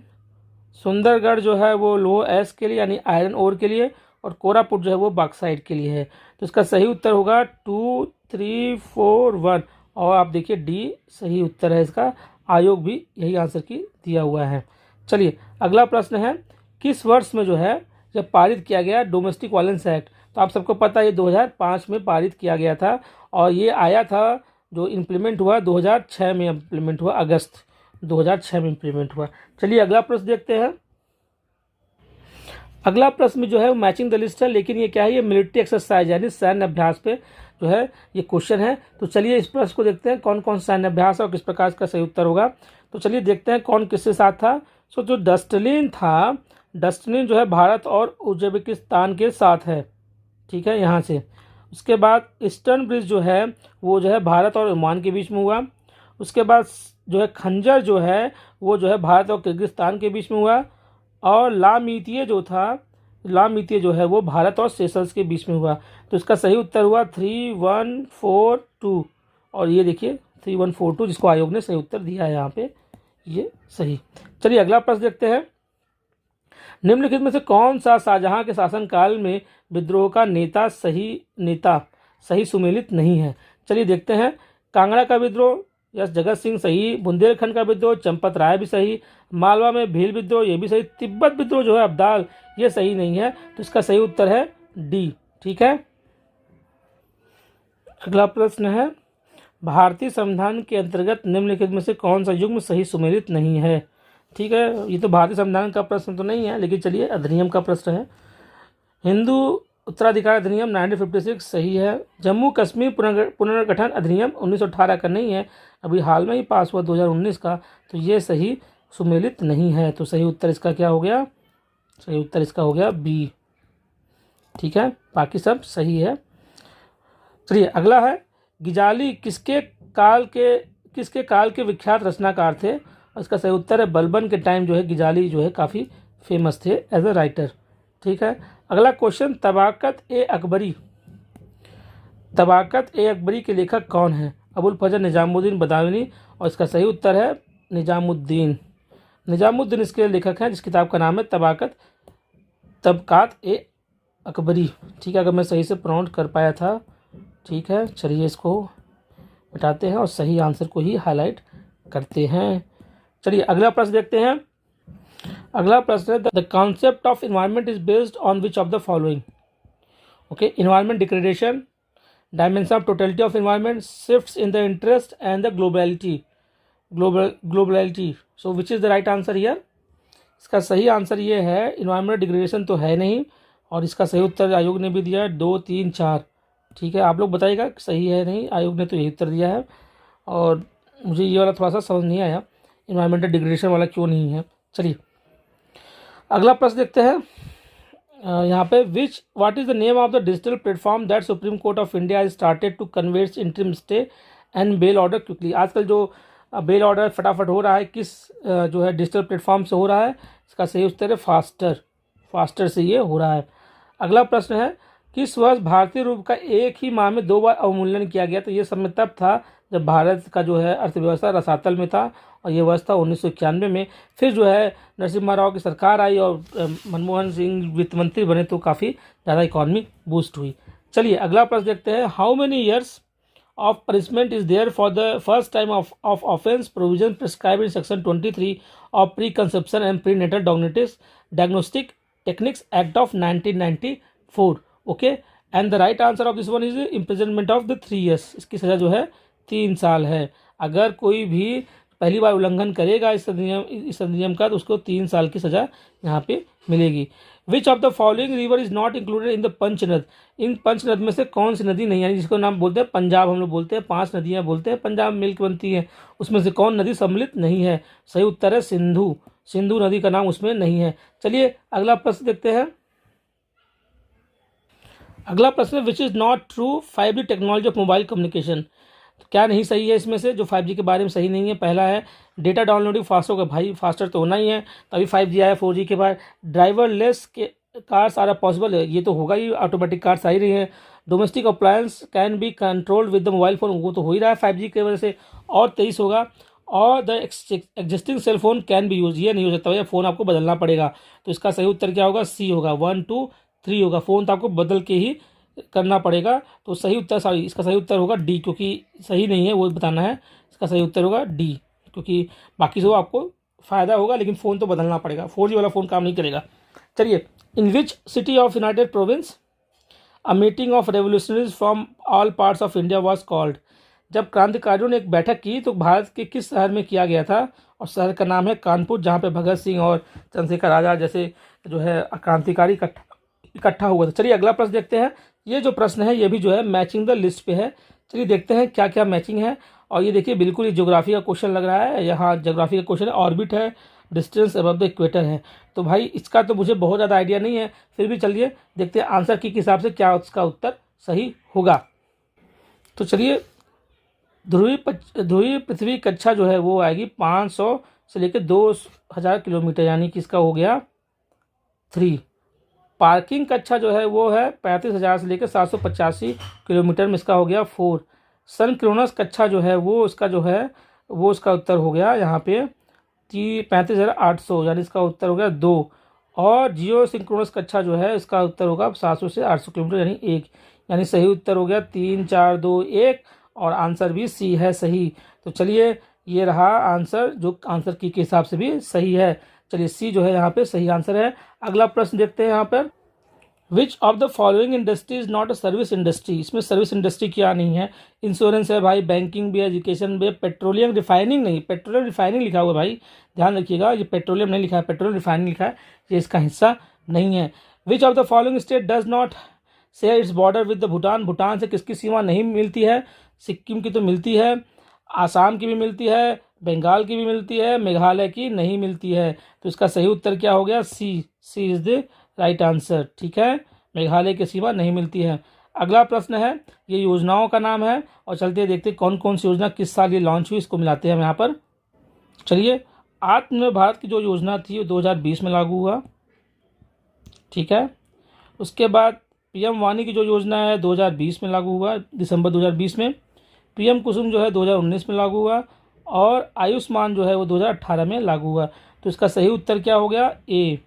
सुंदरगढ़ जो है वो लोह एस के लिए यानी आयरन ओर के लिए, और कोरापुट जो है वो बॉक्साइट के लिए है। तो इसका सही उत्तर होगा 2, 3, 4, 1, और आप देखिए डी सही उत्तर है इसका, आयोग भी यही आंसर की दिया हुआ है। चलिए अगला प्रश्न है, किस वर्ष में जो है जब पारित किया गया डोमेस्टिक वायलेंस एक्ट। तो आप सबको पता है ये 2005 में पारित किया गया था, और ये आया था जो इम्प्लीमेंट हुआ 2006 में इम्प्लीमेंट हुआ, अगस्त 2006 में इम्प्लीमेंट हुआ। चलिए अगला प्रश्न देखते हैं। अगला प्रश्न जो है वो मैचिंग द लिस्ट है, लेकिन ये क्या है, ये मिलिट्री एक्सरसाइज यानी सैन्य अभ्यास पे जो है ये क्वेश्चन है। तो चलिए इस प्रश्न को देखते हैं, कौन कौन सैन्य अभ्यास है और किस प्रकार इसका सही उत्तर होगा। तो चलिए देखते हैं कौन किसके साथ था। सो जो डस्टलिन था, डस्टलिन जो है भारत और उज्बेकिस्तान के साथ है, ठीक है, यहाँ से। उसके बाद ईस्टर्न ब्रिज जो है वो जो है भारत और ओमान के बीच में हुआ। उसके बाद जो है खंजर जो है वो जो है भारत और किर्गिस्तान के बीच में हुआ। और लामीतीय जो था, लामीतीय जो है वो भारत और सेशल्स के बीच में हुआ। तो इसका सही उत्तर हुआ 3142, और ये देखिए 3142 जिसको आयोग ने सही उत्तर दिया है यहाँ पे, ये सही। चलिए अगला प्रश्न देखते हैं, निम्नलिखित में से कौन सा शाहजहां के शासनकाल में विद्रोह का नेता सही सुमेलित नहीं है। चलिए देखते हैं, कांगड़ा का विद्रोह, यस जगत सिंह सही, बुंदेलखंड का विद्रोह चंपत राय भी सही, मालवा में भील विद्रोह ये भी सही, तिब्बत विद्रोह जो है अब्दाल ये सही नहीं है। तो इसका सही उत्तर है डी, ठीक है। अगला प्रश्न है, भारतीय संविधान के अंतर्गत निम्नलिखित में से कौन सा युग्म सही सुमेलित नहीं है। ठीक है, ये तो भारतीय संविधान का प्रश्न तो नहीं है, लेकिन चलिए अधिनियम का प्रश्न है। हिंदू उत्तराधिकार अधिनियम 1956 सही है। जम्मू कश्मीर पुनर्गठन अधिनियम 1918 का नहीं है, अभी हाल में ही पास हुआ 2019 का, तो ये सही सुमेलित नहीं है। तो सही उत्तर इसका क्या हो गया, सही उत्तर इसका हो गया बी, ठीक है, बाकी सब सही है। चलिए अगला है, गिजाली किसके काल के विख्यात रचनाकार थे। और इसका सही उत्तर है बलबन के टाइम जो है गिजाली जो है काफ़ी फेमस थे एज अ राइटर, ठीक है। अगला क्वेश्चन, तबाकत ए अकबरी के लेखक कौन है। अबुल फजल निजामुद्दीन बदायूनी, और इसका सही उत्तर है निजामुद्दीन इसके लेखक हैं, जिस किताब का नाम है तबकात ए अकबरी, ठीक है, अगर मैं सही से प्रोनाउंस कर पाया था ठीक है, चलिए इसको मिटाते हैं और सही आंसर को ही हाईलाइट करते हैं। चलिए अगला प्रश्न देखते हैं। अगला प्रश्न है the concept of environment is based on which of the following. Okay, environment degradation, dimension of totality of environment, shifts in the interest and the globality. So which is the right answer here. इसका सही answer ये है, environment degradation तो है नहीं, और इसका सही उत्तर आयोग ने भी दिया है 2, 3, 4। ठीक है, आप लोग बताइएगा सही है नहीं, आयोग ने तो यही उत्तर दिया है, और मुझे ये वाला थोड़ा सा समझ नहीं आया, इन्वायरमेंटल डिग्रेडेशन वाला क्यों नहीं है। चलिए अगला प्रश्न देखते हैं। यहाँ पे what is the name of the digital platform that Supreme Court of India is started to convert interim stay and bail order quickly. आजकल जो बेल ऑर्डर फटाफट हो रहा है किस जो है डिजिटल प्लेटफॉर्म से हो रहा है, इसका सही उत्तर है फास्टर से ये हो रहा है। अगला प्रश्न है किस वर्ष भारतीय रूप का एक ही माह में 2 बार अवमूल्यन किया गया। तो ये समय तब था जब भारत का जो है अर्थव्यवस्था रसातल में था, और ये वर्ष था 1991 में। फिर जो है नरसिम्हा राव की सरकार आई और मनमोहन सिंह वित्त मंत्री बने, तो काफ़ी ज़्यादा इकॉनमी बूस्ट हुई। चलिए अगला प्रश्न देखते हैं। How many years of punishment is there for the first time of offence provision prescribe in section 23 of preconception and prenatal diagnostic techniques act of 1994। Okay, and the right answer of this one is imprisonment of the 3 years। इसकी सज़ा जो है 3 साल है। अगर कोई भी पहली बार उल्लंघन करेगा इस अधिनियम का, तो उसको 3 साल की सज़ा यहाँ पे मिलेगी। Which of the following river is not included in the Panchnad. इन पंचनद में से कौन सी नदी नहीं है, जिसको नाम बोलते हैं पंजाब, हम लोग बोलते हैं 5 नदियाँ बोलते हैं पंजाब मिल्क बनती है, उसमें से कौन नदी सम्मिलित नहीं है। सही उत्तर है सिंधु नदी का नाम उसमें नहीं है। चलिए अगला प्रश्न देखते हैं। अगला प्रश्न विच is not true 5G technology of mobile communication. तो क्या नहीं सही है इसमें से, जो 5G के बारे में सही नहीं है। पहला है डेटा डाउनलोडिंग फास्ट होगा, भाई फास्टर तो होना ही है, तभी 5G आया 4G के बाद। ड्राइवरलेस के कार्स आर पॉसिबल है, ये तो होगा ही, ऑटोमेटिक कार्स आ ही रही हैं। Domestic appliance can be controlled with the mobile phone, वो तो हो ही रहा है 5G की वजह से। और 23 होगा, और the existing cell phone can be use, ये नहीं हो सकता भैया, फ़ोन आपको बदलना पड़ेगा। तो इसका सही उत्तर क्या होगा, सी होगा, 1, 2, 3 होगा, फ़ोन तो आपको बदल के ही करना पड़ेगा। तो सही उत्तर इसका सही उत्तर होगा डी, क्योंकि सही नहीं है वो बताना है। इसका सही उत्तर होगा डी, क्योंकि बाकी सब आपको फ़ायदा होगा, लेकिन फ़ोन तो बदलना पड़ेगा, 4G वाला फ़ोन काम नहीं करेगा। चलिए, in which city of United Province a meeting of revolutionaries from all parts of India was called. जब क्रांतिकारियों ने एक बैठक की तो भारत के किस शहर में किया गया था, और शहर का नाम है कानपुर, जहाँ पे भगत सिंह और चंद्रशेखर आज़ाद जैसे जो है क्रांतिकारी इकट्ठा हुआ था। चलिए अगला प्रश्न देखते हैं। ये जो प्रश्न है ये भी जो है मैचिंग द लिस्ट पे है। चलिए देखते हैं क्या क्या मैचिंग है। और ये देखिए बिल्कुल ये ज्योग्राफी का क्वेश्चन लग रहा है, यहाँ ज्योग्राफी का क्वेश्चन है, ऑर्बिट है, डिस्टेंस अबव द इक्वेटर है। तो भाई इसका तो मुझे बहुत ज़्यादा आइडिया नहीं है, फिर भी चलिए देखते हैं आंसर के हिसाब से क्या उसका उत्तर सही होगा। तो चलिए ध्रुवीय पृथ्वी कक्षा जो है वो आएगी 500 से लेकर 2000 किलोमीटर, यानी कि इसका हो गया 3। पार्किंग कक्षा जो है वो है 35,000 से लेकर 785 किलोमीटर में, इसका हो गया 4। सनक्रोनस कक्षा जो है वो उसका जो है वो उसका उत्तर हो गया यहाँ पे 35,800, यानी इसका उत्तर हो गया 2। और जियो सिंक्रोनस कक्षा जो है इसका उत्तर होगा 700 से 800 किलोमीटर, यानी 1। यानी सही उत्तर हो गया 3, 4, 2, 1, और आंसर भी सी है सही। तो चलिए ये रहा आंसर, जो आंसर की के हिसाब से भी सही है। चलिए सी जो है यहाँ पे सही आंसर है। अगला प्रश्न देखते हैं यहाँ पर। विच of the following industry is not a service industry. इसमें सर्विस इंडस्ट्री क्या नहीं है, इंश्योरेंस है भाई, बैंकिंग भी है, एजुकेशन भी है, पेट्रोलियम रिफाइनिंग नहीं, पेट्रोलियम रिफाइनिंग लिखा हुआ है भाई, ध्यान रखिएगा, ये पेट्रोलियम नहीं लिखा है, पेट्रोलियम रिफाइनिंग लिखा है, ये इसका हिस्सा नहीं है। Which of the following state does not share its border with the Bhutan. Bhutan से किसकी सीमा नहीं मिलती है, सिक्किम की तो मिलती है, आसाम की भी मिलती है, बंगाल की भी मिलती है, मेघालय की नहीं मिलती है। तो इसका सही उत्तर क्या हो गया, सी इज द राइट आंसर। ठीक है, मेघालय की सीमा नहीं मिलती है। अगला प्रश्न है, ये योजनाओं का नाम है, और चलते देखते कौन कौन सी योजना किस साल ये लॉन्च हुई, इसको मिलाते हैं हम यहाँ पर। चलिए, आत्मनिर्भर भारत की जो योजना थी वो 2020 में लागू हुआ, ठीक है। उसके बाद PM वाणी की जो योजना है 2020 में लागू हुआ, दिसंबर 2020 में। PM कुसुम जो है 2019 में लागू हुआ, और आयुष्मान जो है वो 2018 में लागू हुआ। तो इसका सही उत्तर क्या हो गया, ए।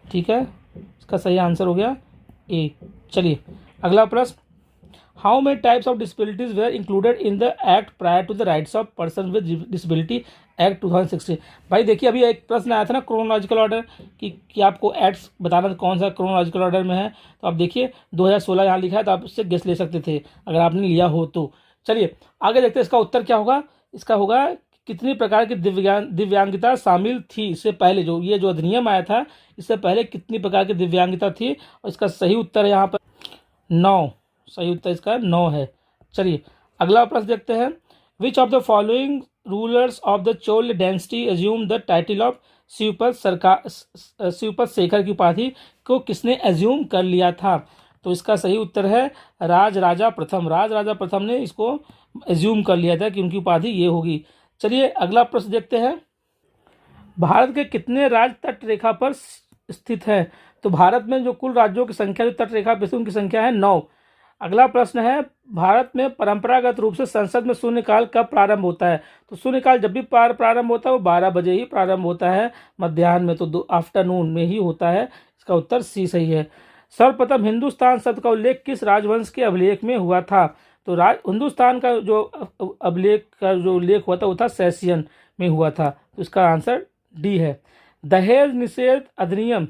ठीक है, इसका सही आंसर हो गया ए। चलिए अगला प्रश्न। How many types of disabilities were included in the act prior to the rights of person with disability act 2016। भाई देखिए अभी एक प्रश्न आया था ना क्रोनोलॉजिकल ऑर्डर कि आपको एक्ट्स बताना कौन सा क्रोनोलॉजिकल ऑर्डर में है। तो आप देखिए 2016 यहाँ लिखा है, तो आप इससे गेस ले सकते थे अगर आपने लिया हो तो। चलिए आगे देखते हैं इसका उत्तर क्या होगा। इसका होगा कितनी प्रकार की दिव्यांगता शामिल थी इससे पहले, जो अधिनियम आया था इससे पहले कितनी प्रकार की दिव्यांगता थी। और इसका सही उत्तर है यहाँ पर 9। सही उत्तर इसका 9 है। चलिए अगला प्रश्न देखते हैं। Which of the following rulers of the Chola dynasty assume the title of Shivpad Shekhar की उपाधि को किसने एज्यूम कर लिया था। तो इसका सही उत्तर है राजराजा प्रथम ने इसको एज्यूम कर लिया था कि उनकी उपाधि ये होगी। चलिए अगला प्रश्न देखते हैं। भारत के कितने राज्य तट रेखा पर स्थित हैं। तो भारत में जो कुल राज्यों की संख्या जो तट रेखा पर उनकी संख्या है 9। अगला प्रश्न है भारत में परंपरागत रूप से संसद में शून्यकाल कब प्रारंभ होता है। तो शून्यकाल जब भी प्रारंभ होता है वो 12 बजे ही प्रारंभ होता है मध्याह्न में, तो आफ्टरनून में ही होता है। इसका उत्तर सी सही है। सर्वप्रथम हिंदुस्तान शब्द का उल्लेख किस राजवंश के अभिलेख में हुआ था। तो हिंदुस्तान का जो अभिलेख का जो उल्लेख हुआ था वो था सैसियन में हुआ था। तो इसका आंसर डी है। दहेज निषेध अधिनियम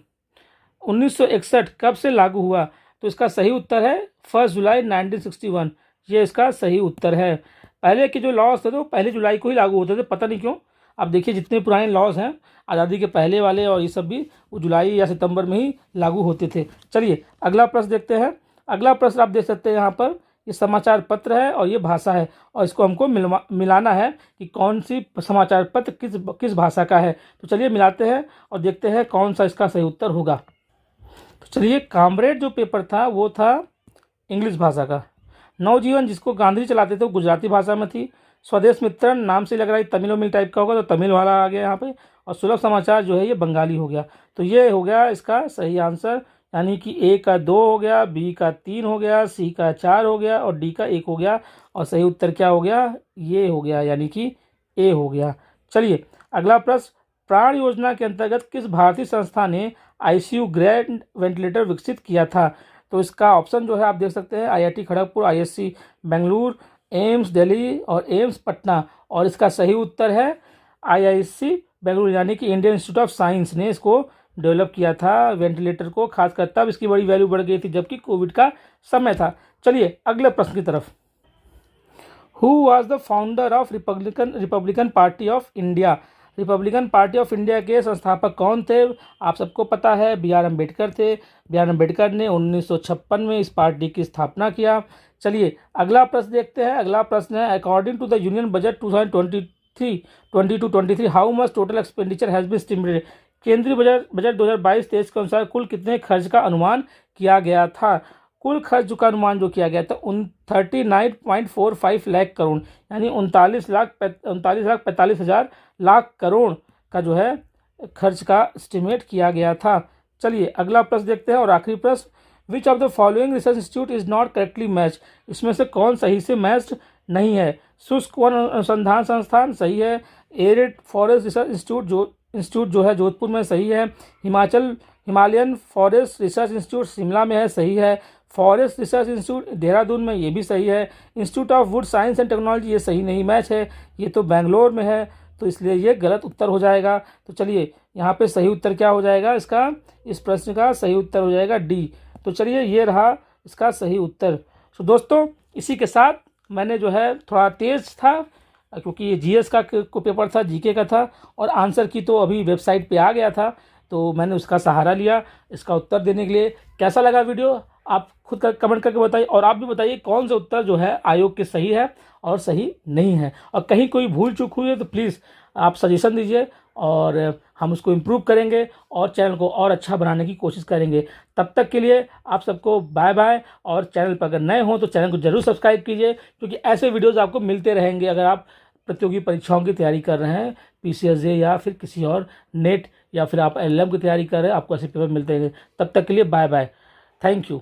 1961 कब से लागू हुआ। तो इसका सही उत्तर है 1 जुलाई 1961। ये इसका सही उत्तर है। पहले के जो लॉज थे तो 1 जुलाई को ही लागू होते थे, पता नहीं क्यों। आप देखिए जितने पुराने लॉज हैं आज़ादी के पहले वाले और ये सब भी वो जुलाई या सितंबर में ही लागू होते थे। चलिए अगला प्रश्न देखते हैं। अगला प्रश्न आप देख सकते हैं यहाँ पर, ये समाचार पत्र है और ये भाषा है और इसको हमको मिलाना है कि कौन सी समाचार पत्र किस भाषा का है। तो चलिए मिलाते हैं और देखते हैं कौन सा इसका सही उत्तर होगा। तो चलिए कामरेड जो पेपर था वो था इंग्लिश भाषा का। नवजीवन जिसको गांधी चलाते थे वो गुजराती भाषा में थी। स्वदेश मित्रन नाम से लग रहा है तमिलों टाइप का होगा, तो तमिल वाला आ गया यहाँ पे। और सुलभ समाचार जो है ये बंगाली हो गया। तो ये हो गया इसका सही आंसर, यानी कि ए का 2 हो गया, बी का 3 हो गया, सी का 4 हो गया और डी का 1 हो गया। और सही उत्तर क्या हो गया, ये हो गया, यानी कि ए हो गया। चलिए अगला प्रश्न, प्राण योजना के अंतर्गत किस भारतीय संस्था ने आईसीयू ग्रैंड वेंटिलेटर विकसित किया था। तो इसका ऑप्शन जो है आप देख सकते हैं IIT Kharagpur, ISC Bengaluru, AIIMS Delhi और एम्स पटना। और इसका सही उत्तर है आईआईसी बेंगलुरु, यानी कि इंडियन इंस्टीट्यूट ऑफ साइंस ने इसको डेवलप किया था वेंटिलेटर को, खासकर तब इसकी बड़ी वैल्यू बढ़ गई थी जबकि कोविड का समय था। चलिए अगले प्रश्न की तरफ। Who was the founder of Republican party of India. Republican party of India के संस्थापक कौन थे। आप सबको पता है BR अम्बेडकर थे। BR अम्बेडकर ने 1956 में इस पार्टी की स्थापना किया। चलिए अगला प्रश्न देखते हैं। अगला प्रश्न है, according to the union budget 2022-23 how much total expenditure has been estimated. केंद्रीय बजट 2022-23 के अनुसार कुल कितने खर्च का अनुमान किया गया था। कुल खर्च का अनुमान जो किया गया था 39.45 लाख करोड़, यानी 39,45,000 लाख करोड़ का जो है खर्च का एस्टिमेट किया गया था। चलिए अगला प्रश्न देखते हैं और आखिरी प्रश्न, which of the following research institute is not correctly match. इसमें से कौन सही से मैच्ड नहीं है। शुष्क वन अनुसंधान संस्थान सही है। एरिड फॉरेस्ट रिसर्च इंस्टीट्यूट जो है जोधपुर में सही है। Himalayan forest research institute Shimla में है, सही है। फॉरेस्ट रिसर्च इंस्टीट्यूट देहरादून में, ये भी सही है। Institute of would science and technology, ये सही नहीं मैच है, ये तो बेंगलोर में है, तो इसलिए ये गलत उत्तर हो जाएगा। तो चलिए यहाँ पे सही उत्तर क्या हो जाएगा इसका, इस प्रश्न का सही उत्तर हो जाएगा डी। तो चलिए ये रहा इसका सही उत्तर। तो दोस्तों इसी के साथ मैंने जो है थोड़ा तेज था क्योंकि ये जीएस का को पेपर था, जीके का था, और आंसर की तो अभी वेबसाइट पे आ गया था तो मैंने उसका सहारा लिया इसका उत्तर देने के लिए। कैसा लगा वीडियो आप खुद का कमेंट करके बताइए, और आप भी बताइए कौन सा उत्तर जो है आयोग के सही है और सही नहीं है, और कहीं कोई भूल चूक हुई है तो प्लीज़ आप सजेशन दीजिए और हम उसको इम्प्रूव करेंगे और चैनल को और अच्छा बनाने की कोशिश करेंगे। तब तक के लिए आप सबको बाय बाय, और चैनल पर अगर नए हों तो चैनल को जरूर सब्सक्राइब कीजिए क्योंकि ऐसे वीडियोज़ आपको मिलते रहेंगे अगर आप प्रतियोगी परीक्षाओं की तैयारी कर रहे हैं, PCSJ या फिर किसी और नेट, या फिर आप LLM की तैयारी कर रहे हैं, आपको ऐसे पेपर मिलते रहेंगे। तब तक के लिए बाय बाय, थैंक यू।